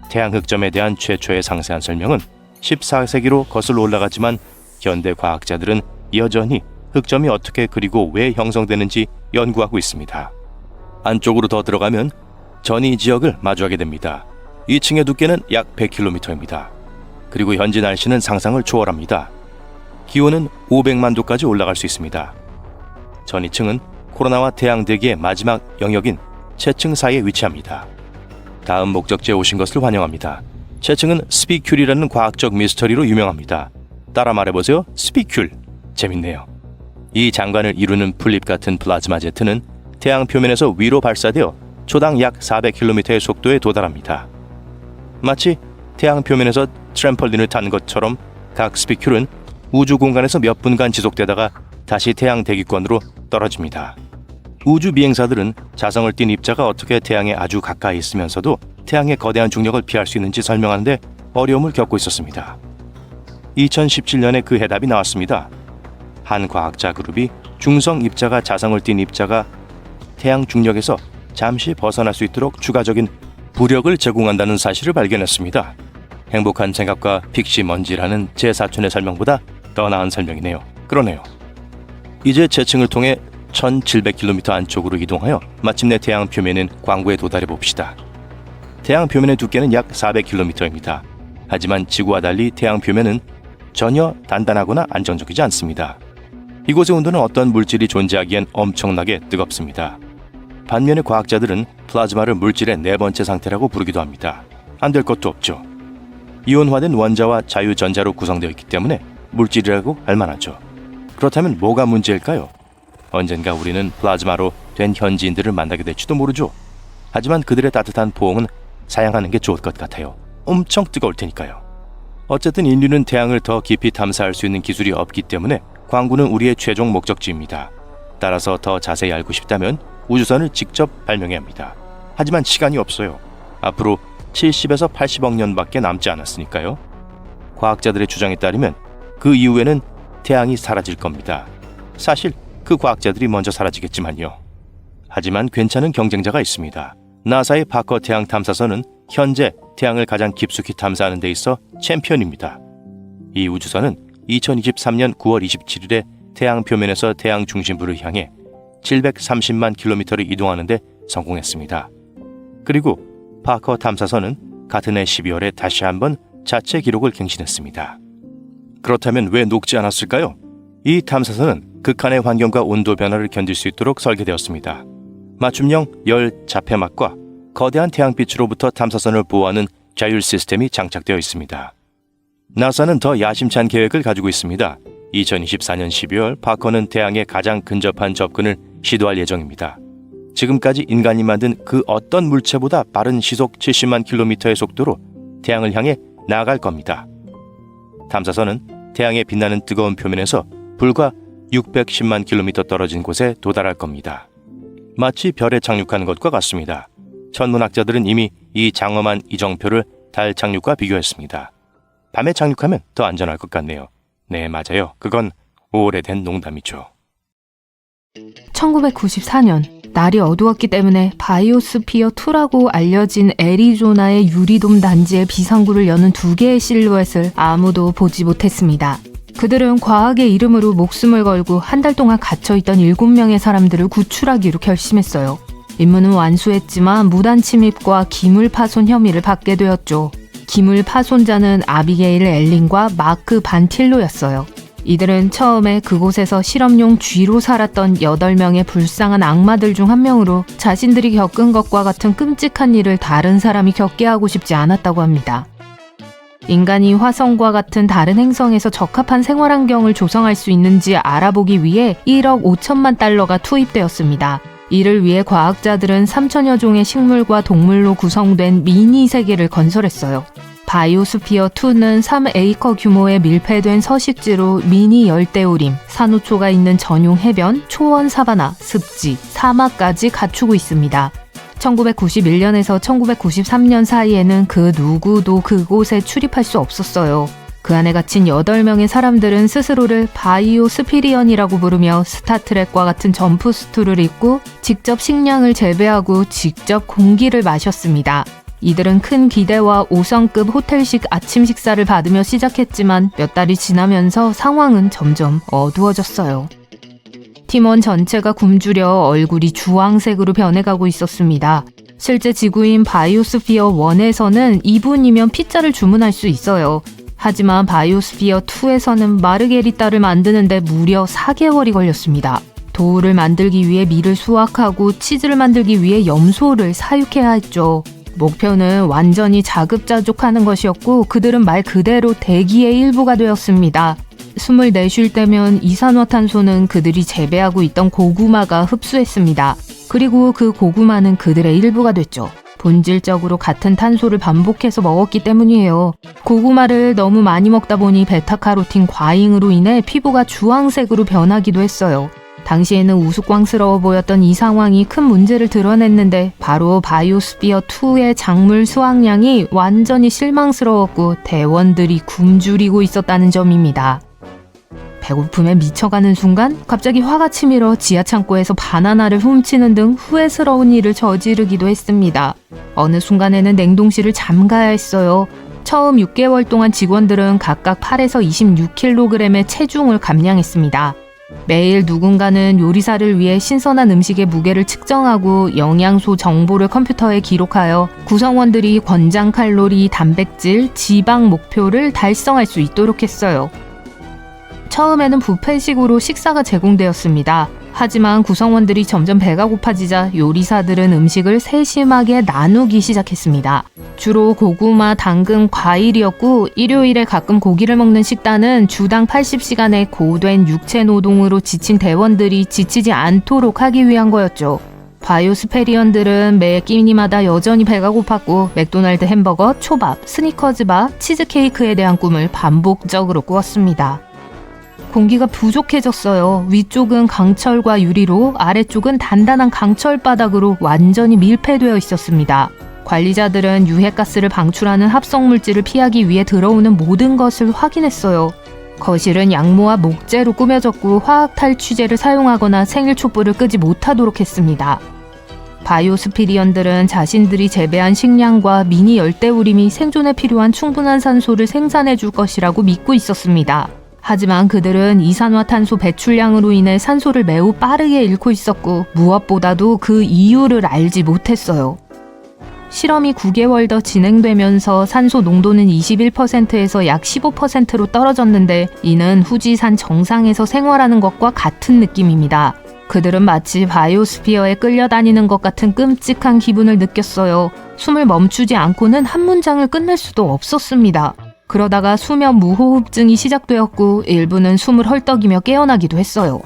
태양 흑점에 대한 최초의 상세한 설명은 14세기로 거슬러 올라가지만 현대 과학자들은 여전히 흑점이 어떻게 그리고 왜 형성되는지 연구하고 있습니다. 안쪽으로 더 들어가면 전이 지역을 마주하게 됩니다. 이 층의 두께는 약 100km입니다. 그리고 현지 날씨는 상상을 초월합니다. 기온은 500만 도까지 올라갈 수 있습니다. 전이층은 코로나와 태양 대기의 마지막 영역인 채층 사이에 위치합니다. 다음 목적지에 오신 것을 환영합니다. 채층은 스피큘이라는 과학적 미스터리로 유명합니다. 따라 말해보세요. 스피큘. 재밌네요. 이 장관을 이루는 풀잎 같은 플라즈마 제트는 태양 표면에서 위로 발사되어 초당 약 400km의 속도에 도달합니다. 마치 태양 표면에서 트램펄린을 탄 것처럼 각 스피큘은 우주 공간에서 몇 분간 지속되다가 다시 태양 대기권으로 떨어집니다. 우주 비행사들은 자성을 띤 입자가 어떻게 태양에 아주 가까이 있으면서도 태양의 거대한 중력을 피할 수 있는지 설명하는데 어려움을 겪고 있었습니다. 2017년에 그 해답이 나왔습니다. 한 과학자 그룹이 중성 입자가 자성을 띤 입자가 태양 중력에서 잠시 벗어날 수 있도록 추가적인 부력을 제공한다는 사실을 발견했습니다. 행복한 생각과 픽시 먼지라는 제 사촌의 설명보다 더 나은 설명이네요. 그러네요. 이제 채층을 통해 1700km 안쪽으로 이동하여 마침내 태양 표면인 광구에 도달해 봅시다. 태양 표면의 두께는 약 400km입니다. 하지만 지구와 달리 태양 표면은 전혀 단단하거나 안정적이지 않습니다. 이곳의 온도는 어떤 물질이 존재하기엔 엄청나게 뜨겁습니다. 반면에 과학자들은 플라즈마를 물질의 네 번째 상태라고 부르기도 합니다. 안 될 것도 없죠. 이온화된 원자와 자유전자로 구성되어 있기 때문에 물질이라고 할 만하죠. 그렇다면 뭐가 문제일까요? 언젠가 우리는 플라즈마로 된 현지인들을 만나게 될지도 모르죠. 하지만 그들의 따뜻한 포옹은 사양하는 게 좋을 것 같아요. 엄청 뜨거울 테니까요. 어쨌든 인류는 태양을 더 깊이 탐사할 수 있는 기술이 없기 때문에 광구는 우리의 최종 목적지입니다. 따라서 더 자세히 알고 싶다면 우주선을 직접 발명해야 합니다. 하지만 시간이 없어요. 앞으로 70에서 80억 년밖에 남지 않았으니까요. 과학자들의 주장에 따르면 그 이후에는 태양이 사라질 겁니다. 사실 그 과학자들이 먼저 사라지겠지만요. 하지만 괜찮은 경쟁자가 있습니다. 나사의 파커 태양 탐사선은 현재 태양을 가장 깊숙이 탐사하는 데 있어 챔피언입니다. 이 우주선은 2023년 9월 27일에 태양 표면에서 태양 중심부를 향해 730만 킬로미터를 이동하는 데 성공했습니다. 그리고 파커 탐사선은 같은 해 12월에 다시 한번 자체 기록을 갱신했습니다. 그렇다면 왜 녹지 않았을까요? 이 탐사선은 극한의 환경과 온도 변화를 견딜 수 있도록 설계되었습니다. 맞춤형 열 자폐막과 거대한 태양빛으로부터 탐사선을 보호하는 자율 시스템이 장착되어 있습니다. 나사는 더 야심찬 계획을 가지고 있습니다. 2024년 12월 파커는 태양에 가장 근접한 접근을 시도할 예정입니다. 지금까지 인간이 만든 그 어떤 물체보다 빠른 시속 70만 킬로미터의 속도로 태양을 향해 나아갈 겁니다. 탐사선은 태양의 빛나는 뜨거운 표면에서 불과 610만 킬로미터 떨어진 곳에 도달할 겁니다. 마치 별에 착륙하는 것과 같습니다. 천문학자들은 이미 이 장엄한 이정표를 달 착륙과 비교했습니다. 밤에 착륙하면 더 안전할 것 같네요. 네, 맞아요. 그건 오래된 농담이죠. 1994년 날이 어두웠기 때문에 바이오스피어 2라고 알려진 애리조나의 유리돔 단지의 비상구를 여는 두 개의 실루엣을 아무도 보지 못했습니다. 그들은 과학의 이름으로 목숨을 걸고 한 달 동안 갇혀있던 7명의 사람들을 구출하기로 결심했어요. 임무는 완수했지만 무단 침입과 기물 파손 혐의를 받게 되었죠. 기물 파손자는 아비게일 엘린과 마크 반틸로였어요. 이들은 처음에 그곳에서 실험용 쥐로 살았던 8명의 불쌍한 악마들 중 한 명으로 자신들이 겪은 것과 같은 끔찍한 일을 다른 사람이 겪게 하고 싶지 않았다고 합니다. 인간이 화성과 같은 다른 행성에서 적합한 생활 환경을 조성할 수 있는지 알아보기 위해 1억 5천만 달러가 투입되었습니다. 이를 위해 과학자들은 3천여 종의 식물과 동물로 구성된 미니 세계를 건설했어요. 바이오스피어 2는 3에이커 규모의 밀폐된 서식지로 미니 열대우림, 산호초가 있는 전용 해변, 초원 사바나, 습지, 사막까지 갖추고 있습니다. 1991년에서 1993년 사이에는 그 누구도 그곳에 출입할 수 없었어요. 그 안에 갇힌 8명의 사람들은 스스로를 바이오스피리언이라고 부르며 스타트랙과 같은 점프수트를 입고 직접 식량을 재배하고 직접 공기를 마셨습니다. 이들은 큰 기대와 5성급 호텔식 아침 식사를 받으며 시작했지만 몇 달이 지나면서 상황은 점점 어두워졌어요. 팀원 전체가 굶주려 얼굴이 주황색으로 변해가고 있었습니다. 실제 지구인 바이오스피어 1에서는 2분이면 피자를 주문할 수 있어요. 하지만 바이오스피어 2에서는 마르게리따를 만드는데 무려 4개월이 걸렸습니다. 도우를 만들기 위해 밀을 수확하고 치즈를 만들기 위해 염소를 사육해야 했죠. 목표는 완전히 자급자족하는 것이었고 그들은 말 그대로 대기의 일부가 되었습니다. 숨을 내쉴 때면 이산화탄소는 그들이 재배하고 있던 고구마가 흡수했습니다. 그리고 그 고구마는 그들의 일부가 됐죠. 본질적으로 같은 탄소를 반복해서 먹었기 때문이에요. 고구마를 너무 많이 먹다 보니 베타카로틴 과잉으로 인해 피부가 주황색으로 변하기도 했어요. 당시에는 우스꽝스러워 보였던 이 상황이 큰 문제를 드러냈는데 바로 바이오스피어 2의 작물 수확량이 완전히 실망스러웠고 대원들이 굶주리고 있었다는 점입니다. 배고픔에 미쳐가는 순간 갑자기 화가 치밀어 지하창고에서 바나나를 훔치는 등 후회스러운 일을 저지르기도 했습니다. 어느 순간에는 냉동실을 잠가야 했어요. 처음 6개월 동안 직원들은 각각 8에서 26kg의 체중을 감량했습니다. 매일 누군가는 요리사를 위해 신선한 음식의 무게를 측정하고 영양소 정보를 컴퓨터에 기록하여 구성원들이 권장 칼로리, 단백질, 지방 목표를 달성할 수 있도록 했어요. 처음에는 뷔페식으로 식사가 제공되었습니다. 하지만 구성원들이 점점 배가 고파지자 요리사들은 음식을 세심하게 나누기 시작했습니다. 주로 고구마, 당근, 과일이었고 일요일에 가끔 고기를 먹는 식단은 주당 80시간의 고된 육체 노동으로 지친 대원들이 지치지 않도록 하기 위한 거였죠. 바이오스페리언들은 매 끼니마다 여전히 배가 고팠고 맥도날드 햄버거, 초밥, 스니커즈바, 치즈케이크에 대한 꿈을 반복적으로 꾸었습니다. 공기가 부족해졌어요. 위쪽은 강철과 유리로, 아래쪽은 단단한 강철 바닥으로 완전히 밀폐되어 있었습니다. 관리자들은 유해가스를 방출하는 합성물질을 피하기 위해 들어오는 모든 것을 확인했어요. 거실은 양모와 목재로 꾸며졌고 화학탈취제를 사용하거나 생일 촛불을 끄지 못하도록 했습니다. 바이오스피리언들은 자신들이 재배한 식량과 미니 열대우림이 생존에 필요한 충분한 산소를 생산해 줄 것이라고 믿고 있었습니다. 하지만 그들은 이산화탄소 배출량으로 인해 산소를 매우 빠르게 잃고 있었고 무엇보다도 그 이유를 알지 못했어요. 실험이 9개월 더 진행되면서 산소 농도는 21%에서 약 15%로 떨어졌는데 이는 후지산 정상에서 생활하는 것과 같은 느낌입니다. 그들은 마치 바이오스피어에 끌려다니는 것 같은 끔찍한 기분을 느꼈어요. 숨을 멈추지 않고는 한 문장을 끝낼 수도 없었습니다. 그러다가 수면 무호흡증이 시작되었고 일부는 숨을 헐떡이며 깨어나기도 했어요.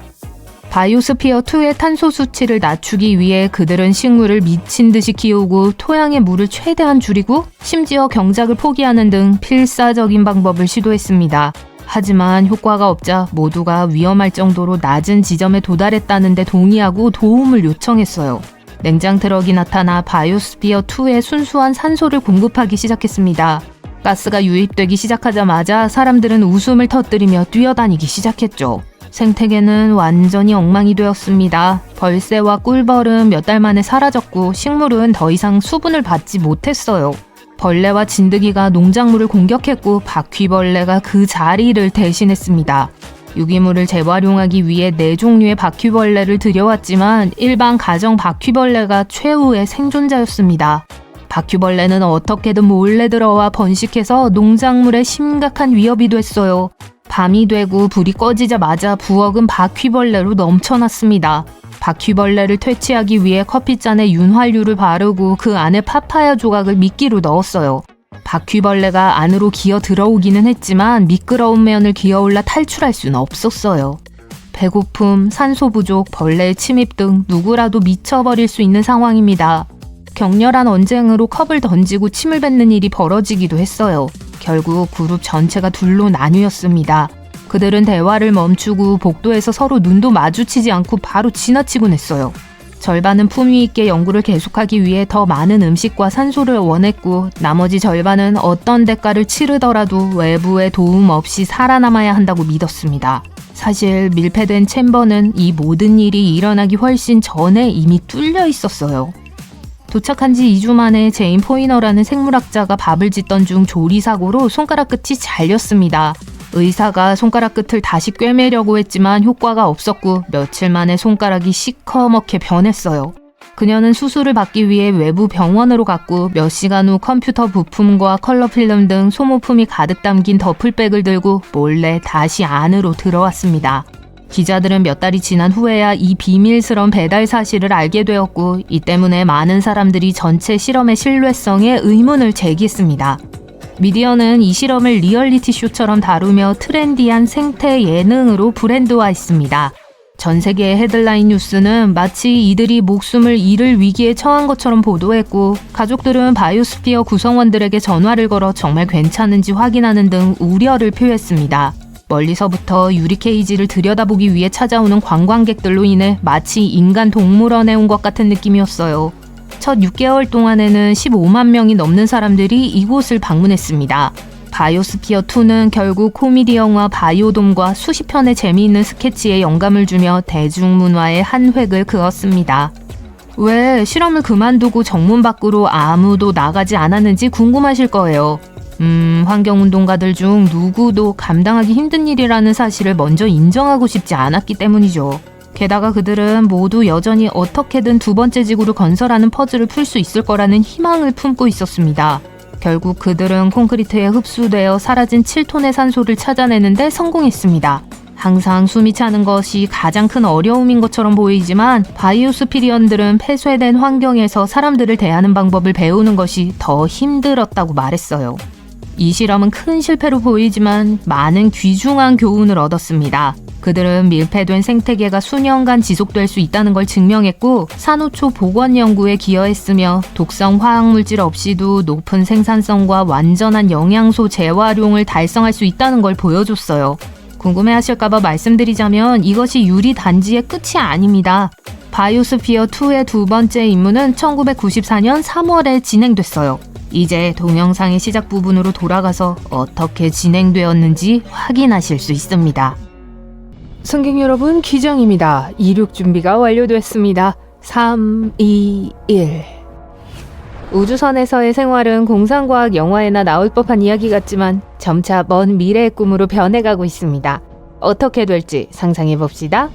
바이오스피어 2의 탄소 수치를 낮추기 위해 그들은 식물을 미친 듯이 키우고 토양의 물을 최대한 줄이고 심지어 경작을 포기하는 등 필사적인 방법을 시도했습니다. 하지만 효과가 없자 모두가 위험할 정도로 낮은 지점에 도달했다는 데 동의하고 도움을 요청했어요. 냉장 트럭이 나타나 바이오스피어 2에 순수한 산소를 공급하기 시작했습니다. 가스가 유입되기 시작하자마자 사람들은 웃음을 터뜨리며 뛰어다니기 시작했죠. 생태계는 완전히 엉망이 되었습니다. 벌새와 꿀벌은 몇 달 만에 사라졌고 식물은 더 이상 수분을 받지 못했어요. 벌레와 진드기가 농작물을 공격했고 바퀴벌레가 그 자리를 대신했습니다. 유기물을 재활용하기 위해 4종류의 바퀴벌레를 들여왔지만 일반 가정 바퀴벌레가 최후의 생존자였습니다. 바퀴벌레는 어떻게든 몰래 들어와 번식해서 농작물에 심각한 위협이 됐어요. 밤이 되고 불이 꺼지자마자 부엌은 바퀴벌레로 넘쳐났습니다. 바퀴벌레를 퇴치하기 위해 커피잔에 윤활유를 바르고 그 안에 파파야 조각을 미끼로 넣었어요. 바퀴벌레가 안으로 기어 들어오기는 했지만 미끄러운 면을 기어올라 탈출할 수는 없었어요. 배고픔, 산소 부족, 벌레의 침입 등 누구라도 미쳐버릴 수 있는 상황입니다. 격렬한 언쟁으로 컵을 던지고 침을 뱉는 일이 벌어지기도 했어요. 결국 그룹 전체가 둘로 나뉘었습니다. 그들은 대화를 멈추고 복도에서 서로 눈도 마주치지 않고 바로 지나치곤 했어요. 절반은 품위 있게 연구를 계속하기 위해 더 많은 음식과 산소를 원했고 나머지 절반은 어떤 대가를 치르더라도 외부의 도움 없이 살아남아야 한다고 믿었습니다. 사실 밀폐된 챔버는 이 모든 일이 일어나기 훨씬 전에 이미 뚫려 있었어요. 도착한 지 2주 만에 제인 포이너라는 생물학자가 밥을 짓던 중 조리사고로 손가락 끝이 잘렸습니다. 의사가 손가락 끝을 다시 꿰매려고 했지만 효과가 없었고 며칠 만에 손가락이 시커멓게 변했어요. 그녀는 수술을 받기 위해 외부 병원으로 갔고 몇 시간 후 컴퓨터 부품과 컬러 필름 등 소모품이 가득 담긴 더플백을 들고 몰래 다시 안으로 들어왔습니다. 기자들은 몇 달이 지난 후에야 이 비밀스러운 배달 사실을 알게 되었고 이 때문에 많은 사람들이 전체 실험의 신뢰성에 의문을 제기했습니다. 미디어는 이 실험을 리얼리티 쇼처럼 다루며 트렌디한 생태 예능으로 브랜드화했습니다. 전 세계의 헤드라인 뉴스는 마치 이들이 목숨을 잃을 위기에 처한 것처럼 보도했고 가족들은 바이오스피어 구성원들에게 전화를 걸어 정말 괜찮은지 확인하는 등 우려를 표했습니다. 멀리서부터 유리 케이지를 들여다보기 위해 찾아오는 관광객들로 인해 마치 인간 동물원에 온 것 같은 느낌이었어요. 첫 6개월 동안에는 15만 명이 넘는 사람들이 이곳을 방문했습니다. 바이오스피어2는 결국 코미디 영화 바이오돔과 수십 편의 재미있는 스케치에 영감을 주며 대중문화의 한 획을 그었습니다. 왜 실험을 그만두고 정문 밖으로 아무도 나가지 않았는지 궁금하실 거예요. 환경운동가들 중 누구도 감당하기 힘든 일이라는 사실을 먼저 인정하고 싶지 않았기 때문이죠. 게다가 그들은 모두 여전히 어떻게든 두 번째 지구를 건설하는 퍼즐을 풀 수 있을 거라는 희망을 품고 있었습니다. 결국 그들은 콘크리트에 흡수되어 사라진 7톤의 산소를 찾아내는데 성공했습니다. 항상 숨이 차는 것이 가장 큰 어려움인 것처럼 보이지만 바이오스피리언들은 폐쇄된 환경에서 사람들을 대하는 방법을 배우는 것이 더 힘들었다고 말했어요. 이 실험은 큰 실패로 보이지만 많은 귀중한 교훈을 얻었습니다. 그들은 밀폐된 생태계가 수년간 지속될 수 있다는 걸 증명했고 산호초 복원 연구에 기여했으며 독성 화학물질 없이도 높은 생산성과 완전한 영양소 재활용을 달성할 수 있다는 걸 보여줬어요. 궁금해하실까봐 말씀드리자면 이것이 유리 단지의 끝이 아닙니다. 바이오스피어2의 두 번째 임무는 1994년 3월에 진행됐어요. 이제 동영상의 시작 부분으로 돌아가서 어떻게 진행되었는지 확인하실 수 있습니다. 승객 여러분, 기정입니다. 이륙 준비가 완료됐습니다. 3, 2, 1. 우주선에서의 생활은 공상과학 영화에나 나올 법한 이야기 같지만 점차 먼 미래의 꿈으로 변해가고 있습니다. 어떻게 될지 상상해봅시다.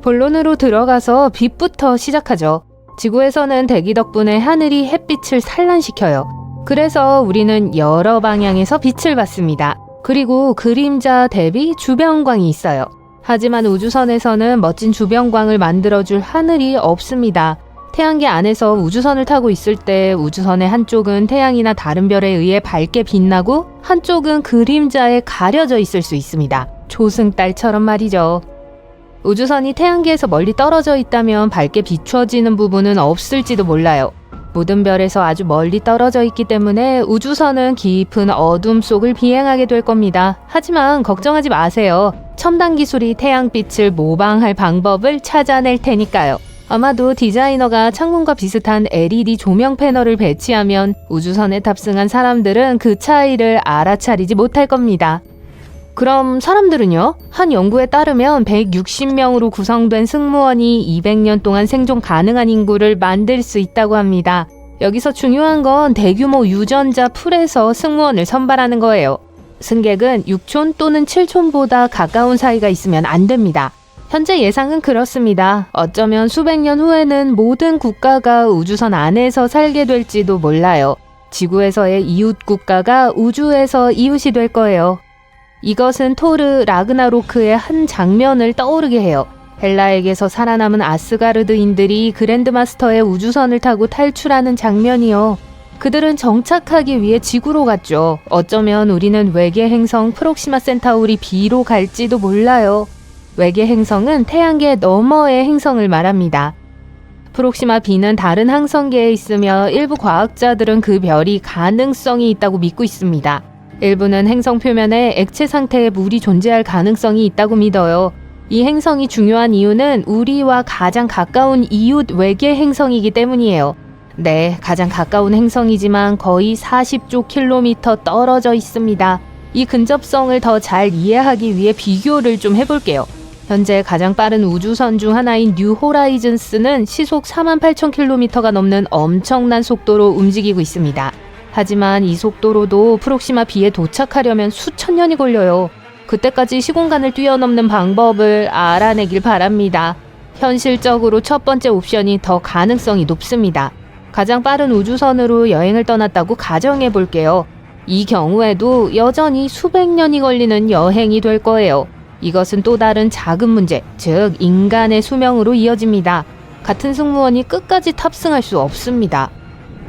본론으로 들어가서 빛부터 시작하죠. 지구에서는 대기 덕분에 하늘이 햇빛을 산란시켜요. 그래서 우리는 여러 방향에서 빛을 받습니다. 그리고 그림자 대비 주변광이 있어요. 하지만 우주선에서는 멋진 주변광을 만들어줄 하늘이 없습니다. 태양계 안에서 우주선을 타고 있을 때 우주선의 한쪽은 태양이나 다른 별에 의해 밝게 빛나고 한쪽은 그림자에 가려져 있을 수 있습니다. 조승달처럼 말이죠. 우주선이 태양계에서 멀리 떨어져 있다면 밝게 비추어지는 부분은 없을지도 몰라요. 모든 별에서 아주 멀리 떨어져 있기 때문에 우주선은 깊은 어둠 속을 비행하게 될 겁니다. 하지만 걱정하지 마세요. 첨단 기술이 태양빛을 모방할 방법을 찾아낼 테니까요. 아마도 디자이너가 창문과 비슷한 LED 조명 패널을 배치하면 우주선에 탑승한 사람들은 그 차이를 알아차리지 못할 겁니다. 그럼 사람들은요? 한 연구에 따르면 160명으로 구성된 승무원이 200년 동안 생존 가능한 인구를 만들 수 있다고 합니다. 여기서 중요한 건 대규모 유전자 풀에서 승무원을 선발하는 거예요. 승객은 6촌 또는 7촌보다 가까운 사이가 있으면 안 됩니다. 현재 예상은 그렇습니다. 어쩌면 수백 년 후에는 모든 국가가 우주선 안에서 살게 될지도 몰라요. 지구에서의 이웃 국가가 우주에서 이웃이 될 거예요. 이것은 토르 라그나로크의 한 장면을 떠오르게 해요. 헬라에게서 살아남은 아스가르드인들이 그랜드마스터의 우주선을 타고 탈출하는 장면이요. 그들은 정착하기 위해 지구로 갔죠. 어쩌면 우리는 외계 행성 프록시마 센타우리 B로 갈지도 몰라요. 외계 행성은 태양계 너머의 행성을 말합니다. 프록시마 B는 다른 항성계에 있으며 일부 과학자들은 그 별이 가능성이 있다고 믿고 있습니다. 일부는 행성 표면에 액체 상태의 물이 존재할 가능성이 있다고 믿어요. 이 행성이 중요한 이유는 우리와 가장 가까운 이웃 외계 행성이기 때문이에요. 네, 가장 가까운 행성이지만 거의 40조 킬로미터 떨어져 있습니다. 이 근접성을 더 잘 이해하기 위해 비교를 좀 해볼게요. 현재 가장 빠른 우주선 중 하나인 뉴 호라이즌스는 시속 48,000km가 넘는 엄청난 속도로 움직이고 있습니다. 하지만 이 속도로도 프록시마 B에 도착하려면 수천 년이 걸려요. 그때까지 시공간을 뛰어넘는 방법을 알아내길 바랍니다. 현실적으로 첫 번째 옵션이 더 가능성이 높습니다. 가장 빠른 우주선으로 여행을 떠났다고 가정해 볼게요. 이 경우에도 여전히 수백 년이 걸리는 여행이 될 거예요. 이것은 또 다른 작은 문제, 즉 인간의 수명으로 이어집니다. 같은 승무원이 끝까지 탑승할 수 없습니다.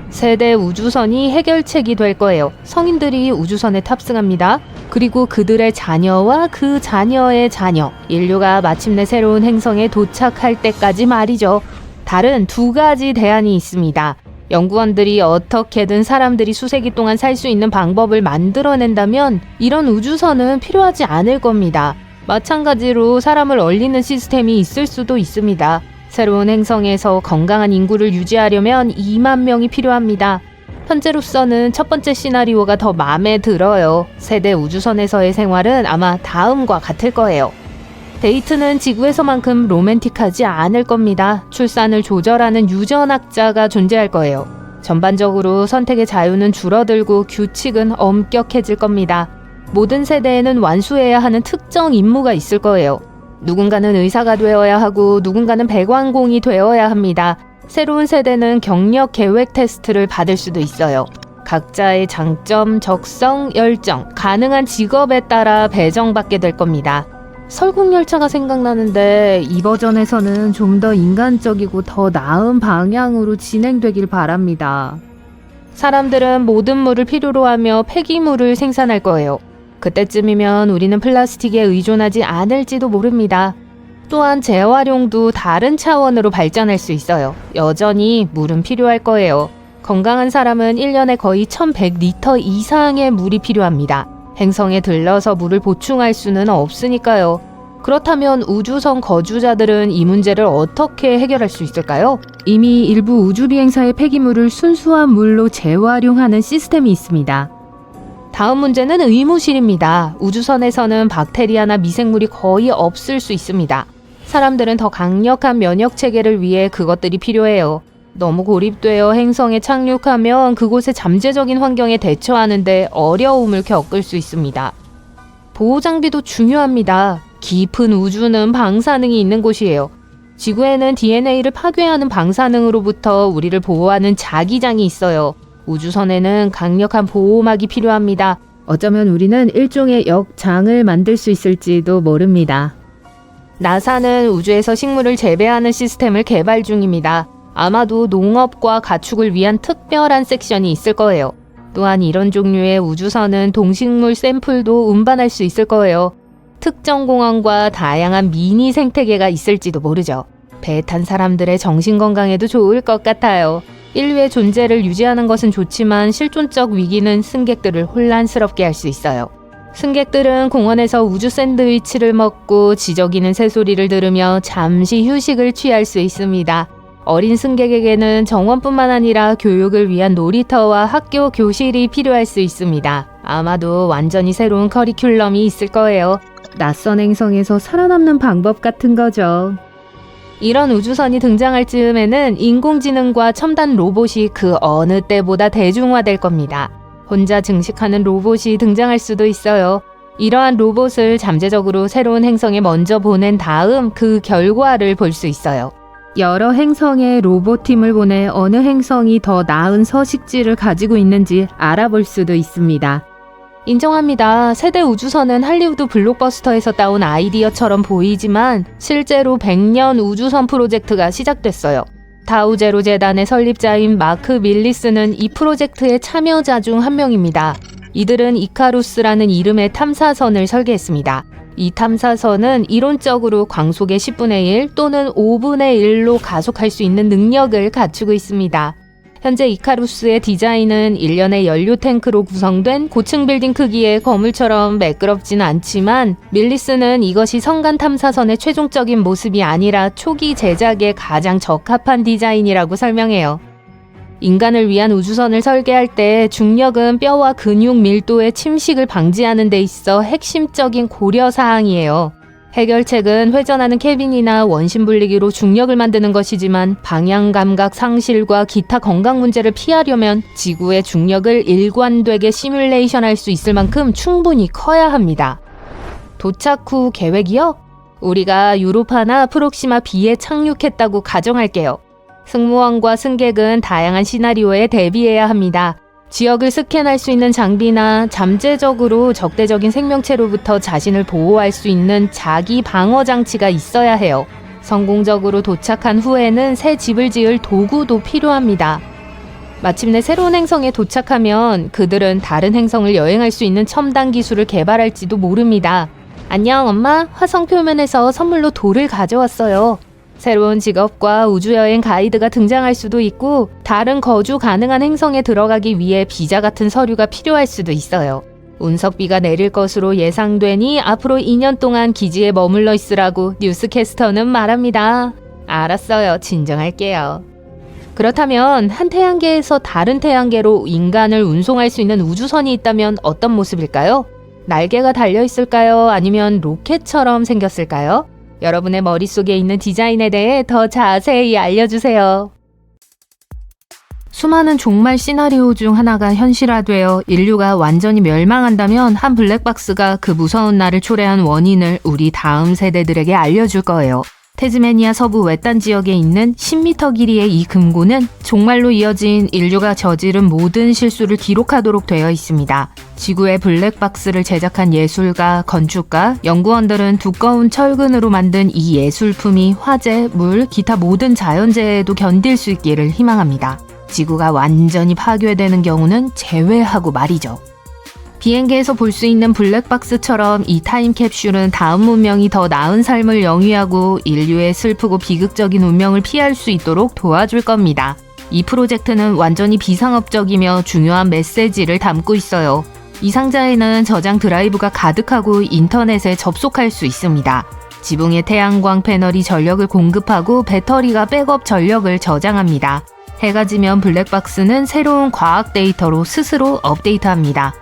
세대 우주선이 해결책이 될 거예요. 성인들이 우주선에 탑승합니다. 그리고 그들의 자녀와 그 자녀의 자녀, 인류가 마침내 새로운 행성에 도착할 때까지 말이죠. 다른 두 가지 대안이 있습니다. 연구원들이 어떻게든 사람들이 수세기 동안 살 수 있는 방법을 만들어낸다면 이런 우주선은 필요하지 않을 겁니다. 마찬가지로 사람을 얼리는 시스템이 있을 수도 있습니다. 새로운 행성에서 건강한 인구를 유지하려면 2만 명이 필요합니다. 현재로서는 첫 번째 시나리오가 더 마음에 들어요. 세대 우주선에서의 생활은 아마 다음과 같을 거예요. 데이트는 지구에서만큼 로맨틱하지 않을 겁니다. 출산을 조절하는 유전학자가 존재할 거예요. 전반적으로 선택의 자유는 줄어들고 규칙은 엄격해질 겁니다. 모든 세대에는 완수해야 하는 특정 임무가 있을 거예요. 누군가는 의사가 되어야 하고 누군가는 배관공이 되어야 합니다. 새로운 세대는 경력 계획 테스트를 받을 수도 있어요. 각자의 장점, 적성, 열정, 가능한 직업에 따라 배정받게 될 겁니다. 설국열차가 생각나는데 이 버전에서는 좀 더 인간적이고 더 나은 방향으로 진행되길 바랍니다. 사람들은 모든 물을 필요로 하며 폐기물을 생산할 거예요. 그때쯤이면 우리는 플라스틱에 의존하지 않을지도 모릅니다. 또한 재활용도 다른 차원으로 발전할 수 있어요. 여전히 물은 필요할 거예요. 건강한 사람은 1년에 거의 1100리터 이상의 물이 필요합니다. 행성에 들러서 물을 보충할 수는 없으니까요. 그렇다면 우주선 거주자들은 이 문제를 어떻게 해결할 수 있을까요? 이미 일부 우주비행사의 폐기물을 순수한 물로 재활용하는 시스템이 있습니다. 다음 문제는 의무실입니다. 우주선에서는 박테리아나 미생물이 거의 없을 수 있습니다. 사람들은 더 강력한 면역 체계를 위해 그것들이 필요해요. 너무 고립되어 행성에 착륙하면 그곳의 잠재적인 환경에 대처하는데 어려움을 겪을 수 있습니다. 보호 장비도 중요합니다. 깊은 우주는 방사능이 있는 곳이에요. 지구에는 DNA를 파괴하는 방사능으로부터 우리를 보호하는 자기장이 있어요. 우주선에는 강력한 보호막이 필요합니다. 어쩌면 우리는 일종의 역장을 만들 수 있을지도 모릅니다. 나사는 우주에서 식물을 재배하는 시스템을 개발 중입니다. 아마도 농업과 가축을 위한 특별한 섹션이 있을 거예요. 또한 이런 종류의 우주선은 동식물 샘플도 운반할 수 있을 거예요. 특정 공원과 다양한 미니 생태계가 있을지도 모르죠. 배에 탄 사람들의 정신건강에도 좋을 것 같아요. 인류의 존재를 유지하는 것은 좋지만 실존적 위기는 승객들을 혼란스럽게 할 수 있어요. 승객들은 공원에서 우주 샌드위치를 먹고 지저귀는 새소리를 들으며 잠시 휴식을 취할 수 있습니다. 어린 승객에게는 정원뿐만 아니라 교육을 위한 놀이터와 학교 교실이 필요할 수 있습니다. 아마도 완전히 새로운 커리큘럼이 있을 거예요. 낯선 행성에서 살아남는 방법 같은 거죠. 이런 우주선이 등장할 즈음에는 인공지능과 첨단 로봇이 그 어느 때보다 대중화될 겁니다. 혼자 증식하는 로봇이 등장할 수도 있어요. 이러한 로봇을 잠재적으로 새로운 행성에 먼저 보낸 다음 그 결과를 볼 수 있어요. 여러 행성에 로봇팀을 보내 어느 행성이 더 나은 서식지를 가지고 있는지 알아볼 수도 있습니다. 인정합니다. 세대 우주선은 할리우드 블록버스터에서 따온 아이디어처럼 보이지만 실제로 100년 우주선 프로젝트가 시작됐어요. 다우제로 재단의 설립자인 마크 밀리스는 이 프로젝트의 참여자 중 한 명입니다. 이들은 이카루스라는 이름의 탐사선을 설계했습니다. 이 탐사선은 이론적으로 광속의 10분의 1 또는 5분의 1로 가속할 수 있는 능력을 갖추고 있습니다. 현재 이카루스의 디자인은 일련의 연료 탱크로 구성된 고층 빌딩 크기의 거물처럼 매끄럽지는 않지만 밀리스는 이것이 성간 탐사선의 최종적인 모습이 아니라 초기 제작에 가장 적합한 디자인이라고 설명해요. 인간을 위한 우주선을 설계할 때 중력은 뼈와 근육 밀도의 침식을 방지하는 데 있어 핵심적인 고려사항이에요. 해결책은 회전하는 캐빈이나 원심 분리기로 중력을 만드는 것이지만 방향 감각 상실과 기타 건강 문제를 피하려면 지구의 중력을 일관되게 시뮬레이션할 수 있을 만큼 충분히 커야 합니다. 도착 후 계획이요? 우리가 유로파나 프록시마 B에 착륙했다고 가정할게요. 승무원과 승객은 다양한 시나리오에 대비해야 합니다. 지역을 스캔할 수 있는 장비나 잠재적으로 적대적인 생명체로부터 자신을 보호할 수 있는 자기 방어 장치가 있어야 해요. 성공적으로 도착한 후에는 새 집을 지을 도구도 필요합니다. 마침내 새로운 행성에 도착하면 그들은 다른 행성을 여행할 수 있는 첨단 기술을 개발할지도 모릅니다. 안녕 엄마, 화성 표면에서 선물로 돌을 가져왔어요. 새로운 직업과 우주여행 가이드가 등장할 수도 있고 다른 거주 가능한 행성에 들어가기 위해 비자 같은 서류가 필요할 수도 있어요. 운석비가 내릴 것으로 예상되니 앞으로 2년 동안 기지에 머물러 있으라고 뉴스캐스터는 말합니다. 알았어요. 진정할게요. 그렇다면 한 태양계에서 다른 태양계로 인간을 운송할 수 있는 우주선이 있다면 어떤 모습일까요? 날개가 달려있을까요? 아니면 로켓처럼 생겼을까요? 여러분의 머릿속에 있는 디자인에 대해 더 자세히 알려주세요. 수많은 종말 시나리오 중 하나가 현실화되어 인류가 완전히 멸망한다면 한 블랙박스가 그 무서운 날을 초래한 원인을 우리 다음 세대들에게 알려줄 거예요. 태즈메니아 서부 외딴 지역에 있는 10m 길이의 이 금고는 종말로 이어진 인류가 저지른 모든 실수를 기록하도록 되어 있습니다. 지구의 블랙박스를 제작한 예술가, 건축가, 연구원들은 두꺼운 철근으로 만든 이 예술품이 화재, 물, 기타 모든 자연재해에도 견딜 수 있기를 희망합니다. 지구가 완전히 파괴되는 경우는 제외하고 말이죠. 비행기에서 볼 수 있는 블랙박스처럼 이 타임캡슐은 다음 문명이 더 나은 삶을 영위하고 인류의 슬프고 비극적인 운명을 피할 수 있도록 도와줄 겁니다. 이 프로젝트는 완전히 비상업적이며 중요한 메시지를 담고 있어요. 이 상자에는 저장 드라이브가 가득하고 인터넷에 접속할 수 있습니다. 지붕의 태양광 패널이 전력을 공급하고 배터리가 백업 전력을 저장합니다. 해가 지면 블랙박스는 새로운 과학 데이터로 스스로 업데이트합니다.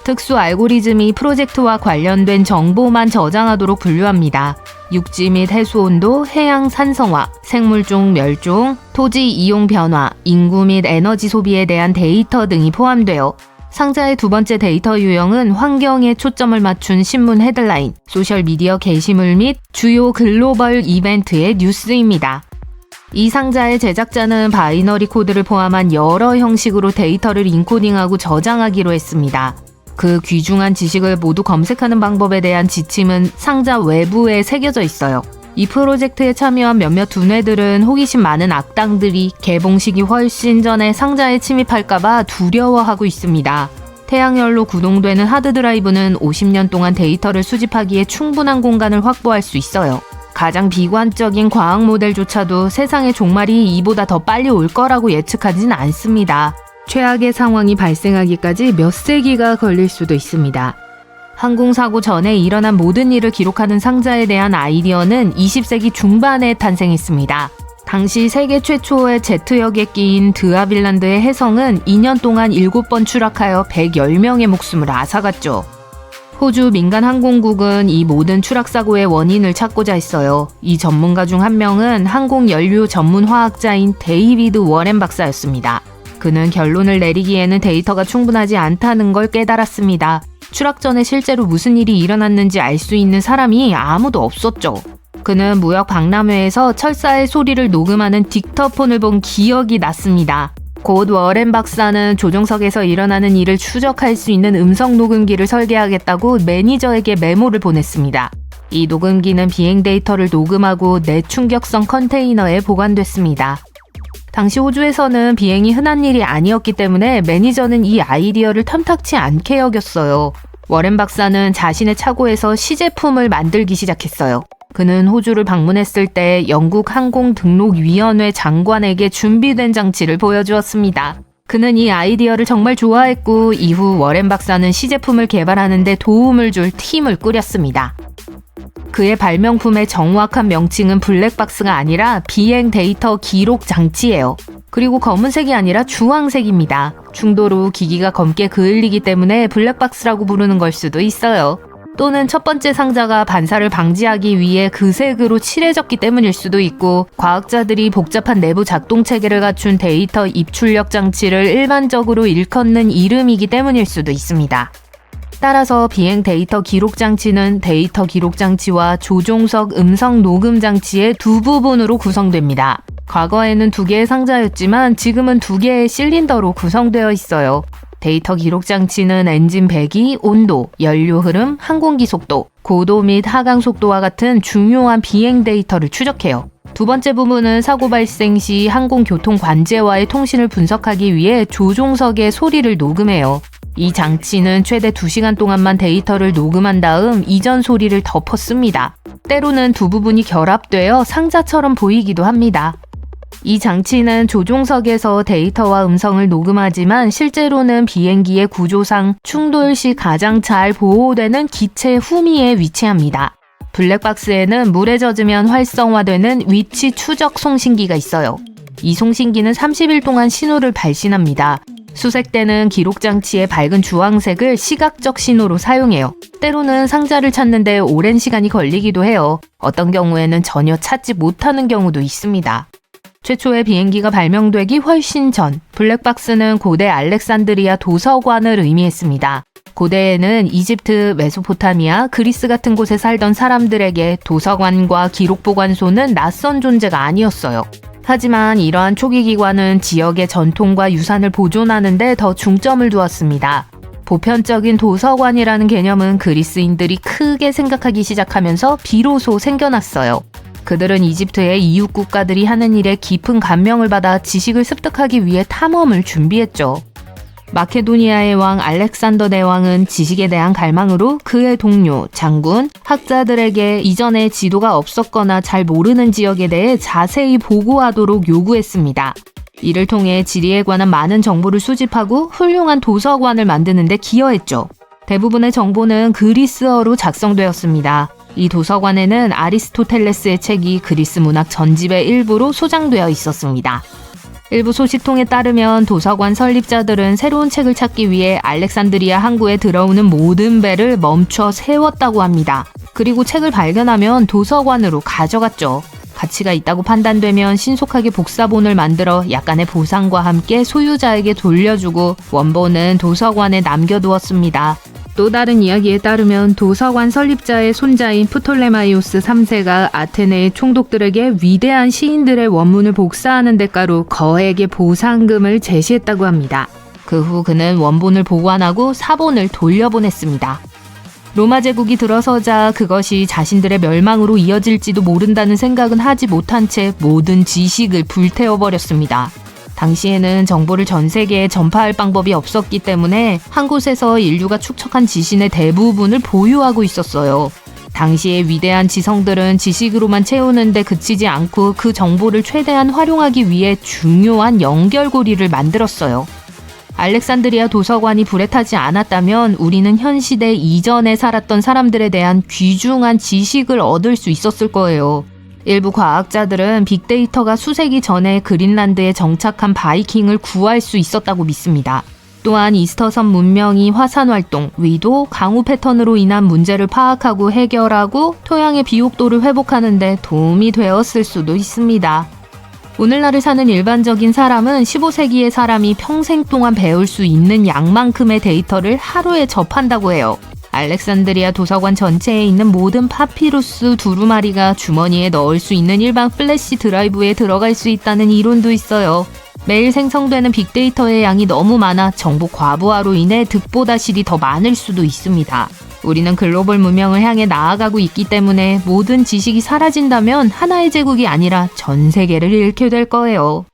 특수 알고리즘이 프로젝트와 관련된 정보만 저장하도록 분류합니다. 육지 및 해수 온도, 해양 산성화, 생물종 멸종, 토지 이용 변화, 인구 및 에너지 소비에 대한 데이터 등이 포함되어 상자의 두 번째 데이터 유형은 환경에 초점을 맞춘 신문 헤드라인, 소셜미디어 게시물 및 주요 글로벌 이벤트의 뉴스입니다. 이 상자의 제작자는 바이너리 코드를 포함한 여러 형식으로 데이터를 인코딩하고 저장하기로 했습니다. 그 귀중한 지식을 모두 검색하는 방법에 대한 지침은 상자 외부에 새겨져 있어요. 이 프로젝트에 참여한 몇몇 두뇌들은 호기심 많은 악당들이 개봉식이 훨씬 전에 상자에 침입할까봐 두려워하고 있습니다. 태양열로 구동되는 하드드라이브는 50년 동안 데이터를 수집하기에 충분한 공간을 확보할 수 있어요. 가장 비관적인 과학 모델조차도 세상의 종말이 이보다 더 빨리 올 거라고 예측하진 않습니다. 최악의 상황이 발생하기까지 몇 세기가 걸릴 수도 있습니다. 항공사고 전에 일어난 모든 일을 기록하는 상자에 대한 아이디어는 20세기 중반에 탄생했습니다. 당시 세계 최초의 제트역에 끼인 드아빌란드의 해성은 2년 동안 7번 추락하여 110명의 목숨을 앗아갔죠. 호주 민간 항공국은 이 모든 추락 사고의 원인을 찾고자 했어요. 이 전문가 중 한 명은 항공 연료 전문 화학자인 데이비드 워렌 박사였습니다. 그는 결론을 내리기에는 데이터가 충분하지 않다는 걸 깨달았습니다. 추락 전에 실제로 무슨 일이 일어났는지 알 수 있는 사람이 아무도 없었죠. 그는 무역 박람회에서 철사의 소리를 녹음하는 딕터폰을 본 기억이 났습니다. 곧 워렌 박사는 조종석에서 일어나는 일을 추적할 수 있는 음성 녹음기를 설계하겠다고 매니저에게 메모를 보냈습니다. 이 녹음기는 비행 데이터를 녹음하고 내충격성 컨테이너에 보관됐습니다. 당시 호주에서는 비행이 흔한 일이 아니었기 때문에 매니저는 이 아이디어를 탐탁치 않게 여겼어요. 워렌 박사는 자신의 차고에서 시제품을 만들기 시작했어요. 그는 호주를 방문했을 때 영국 항공등록위원회 장관에게 준비된 장치를 보여주었습니다. 그는 이 아이디어를 정말 좋아했고 이후 워렌 박사는 시제품을 개발하는 데 도움을 줄 팀을 꾸렸습니다. 그의 발명품의 정확한 명칭은 블랙박스가 아니라 비행 데이터 기록 장치예요. 그리고 검은색이 아니라 주황색입니다. 중도로 기기가 검게 그을리기 때문에 블랙박스라고 부르는 걸 수도 있어요. 또는 첫 번째 상자가 반사를 방지하기 위해 그 색으로 칠해졌기 때문일 수도 있고, 과학자들이 복잡한 내부 작동 체계를 갖춘 데이터 입출력 장치를 일반적으로 일컫는 이름이기 때문일 수도 있습니다. 따라서 비행 데이터 기록 장치는 데이터 기록 장치와 조종석 음성 녹음 장치의 두 부분으로 구성됩니다. 과거에는 2개의 상자였지만 지금은 2개의 실린더로 구성되어 있어요. 데이터 기록 장치는 엔진 배기, 온도, 연료 흐름, 항공기 속도, 고도 및 하강 속도와 같은 중요한 비행 데이터를 추적해요. 두 번째 부분은 사고 발생 시 항공교통 관제와의 통신을 분석하기 위해 조종석의 소리를 녹음해요. 이 장치는 최대 2시간 동안만 데이터를 녹음한 다음 이전 소리를 덮어씁니다. 때로는 두 부분이 결합되어 상자처럼 보이기도 합니다. 이 장치는 조종석에서 데이터와 음성을 녹음하지만 실제로는 비행기의 구조상 충돌 시 가장 잘 보호되는 기체 후미에 위치합니다. 블랙박스에는 물에 젖으면 활성화되는 위치 추적 송신기가 있어요. 이 송신기는 30일 동안 신호를 발신합니다. 수색대는 기록장치의 밝은 주황색을 시각적 신호로 사용해요. 때로는 상자를 찾는데 오랜 시간이 걸리기도 해요. 어떤 경우에는 전혀 찾지 못하는 경우도 있습니다. 최초의 비행기가 발명되기 훨씬 전, 블랙박스는 고대 알렉산드리아 도서관을 의미했습니다. 고대에는 이집트, 메소포타미아, 그리스 같은 곳에 살던 사람들에게 도서관과 기록보관소는 낯선 존재가 아니었어요. 하지만 이러한 초기 기관은 지역의 전통과 유산을 보존하는 데 더 중점을 두었습니다. 보편적인 도서관이라는 개념은 그리스인들이 크게 생각하기 시작하면서 비로소 생겨났어요. 그들은 이집트의 이웃 국가들이 하는 일에 깊은 감명을 받아 지식을 습득하기 위해 탐험을 준비했죠. 마케도니아의 왕 알렉산더 대왕은 지식에 대한 갈망으로 그의 동료, 장군, 학자들에게 이전에 지도가 없었거나 잘 모르는 지역에 대해 자세히 보고하도록 요구했습니다. 이를 통해 지리에 관한 많은 정보를 수집하고 훌륭한 도서관을 만드는 데 기여했죠. 대부분의 정보는 그리스어로 작성되었습니다. 이 도서관에는 아리스토텔레스의 책이 그리스 문학 전집의 일부로 소장되어 있었습니다. 일부 소식통에 따르면 도서관 설립자들은 새로운 책을 찾기 위해 알렉산드리아 항구에 들어오는 모든 배를 멈춰 세웠다고 합니다. 그리고 책을 발견하면 도서관으로 가져갔죠. 가치가 있다고 판단되면 신속하게 복사본을 만들어 약간의 보상과 함께 소유자에게 돌려주고 원본은 도서관에 남겨두었습니다. 또 다른 이야기에 따르면 도서관 설립자의 손자인 프톨레마이오스 3세가 아테네의 총독들에게 위대한 시인들의 원문을 복사하는 대가로 거액의 보상금을 제시했다고 합니다. 그 후 그는 원본을 보관하고 사본을 돌려보냈습니다. 로마 제국이 들어서자 그것이 자신들의 멸망으로 이어질지도 모른다는 생각은 하지 못한 채 모든 지식을 불태워버렸습니다. 당시에는 정보를 전 세계에 전파할 방법이 없었기 때문에 한 곳에서 인류가 축적한 지신의 대부분을 보유하고 있었어요. 당시의 위대한 지성들은 지식으로만 채우는데 그치지 않고 그 정보를 최대한 활용하기 위해 중요한 연결고리를 만들었어요. 알렉산드리아 도서관이 불에 타지 않았다면 우리는 현 시대 이전에 살았던 사람들에 대한 귀중한 지식을 얻을 수 있었을 거예요. 일부 과학자들은 빅데이터가 수세기 전에 그린란드에 정착한 바이킹을 구할 수 있었다고 믿습니다. 또한 이스터섬 문명이 화산활동, 위도, 강우 패턴으로 인한 문제를 파악하고 해결하고 토양의 비옥도를 회복하는 데 도움이 되었을 수도 있습니다. 오늘날을 사는 일반적인 사람은 15세기의 사람이 평생 동안 배울 수 있는 양만큼의 데이터를 하루에 접한다고 해요. 알렉산드리아 도서관 전체에 있는 모든 파피루스 두루마리가 주머니에 넣을 수 있는 일반 플래시 드라이브에 들어갈 수 있다는 이론도 있어요. 매일 생성되는 빅데이터의 양이 너무 많아 정보 과부하로 인해 득보다 실이 더 많을 수도 있습니다. 우리는 글로벌 문명을 향해 나아가고 있기 때문에 모든 지식이 사라진다면 하나의 제국이 아니라 전 세계를 잃게 될 거예요.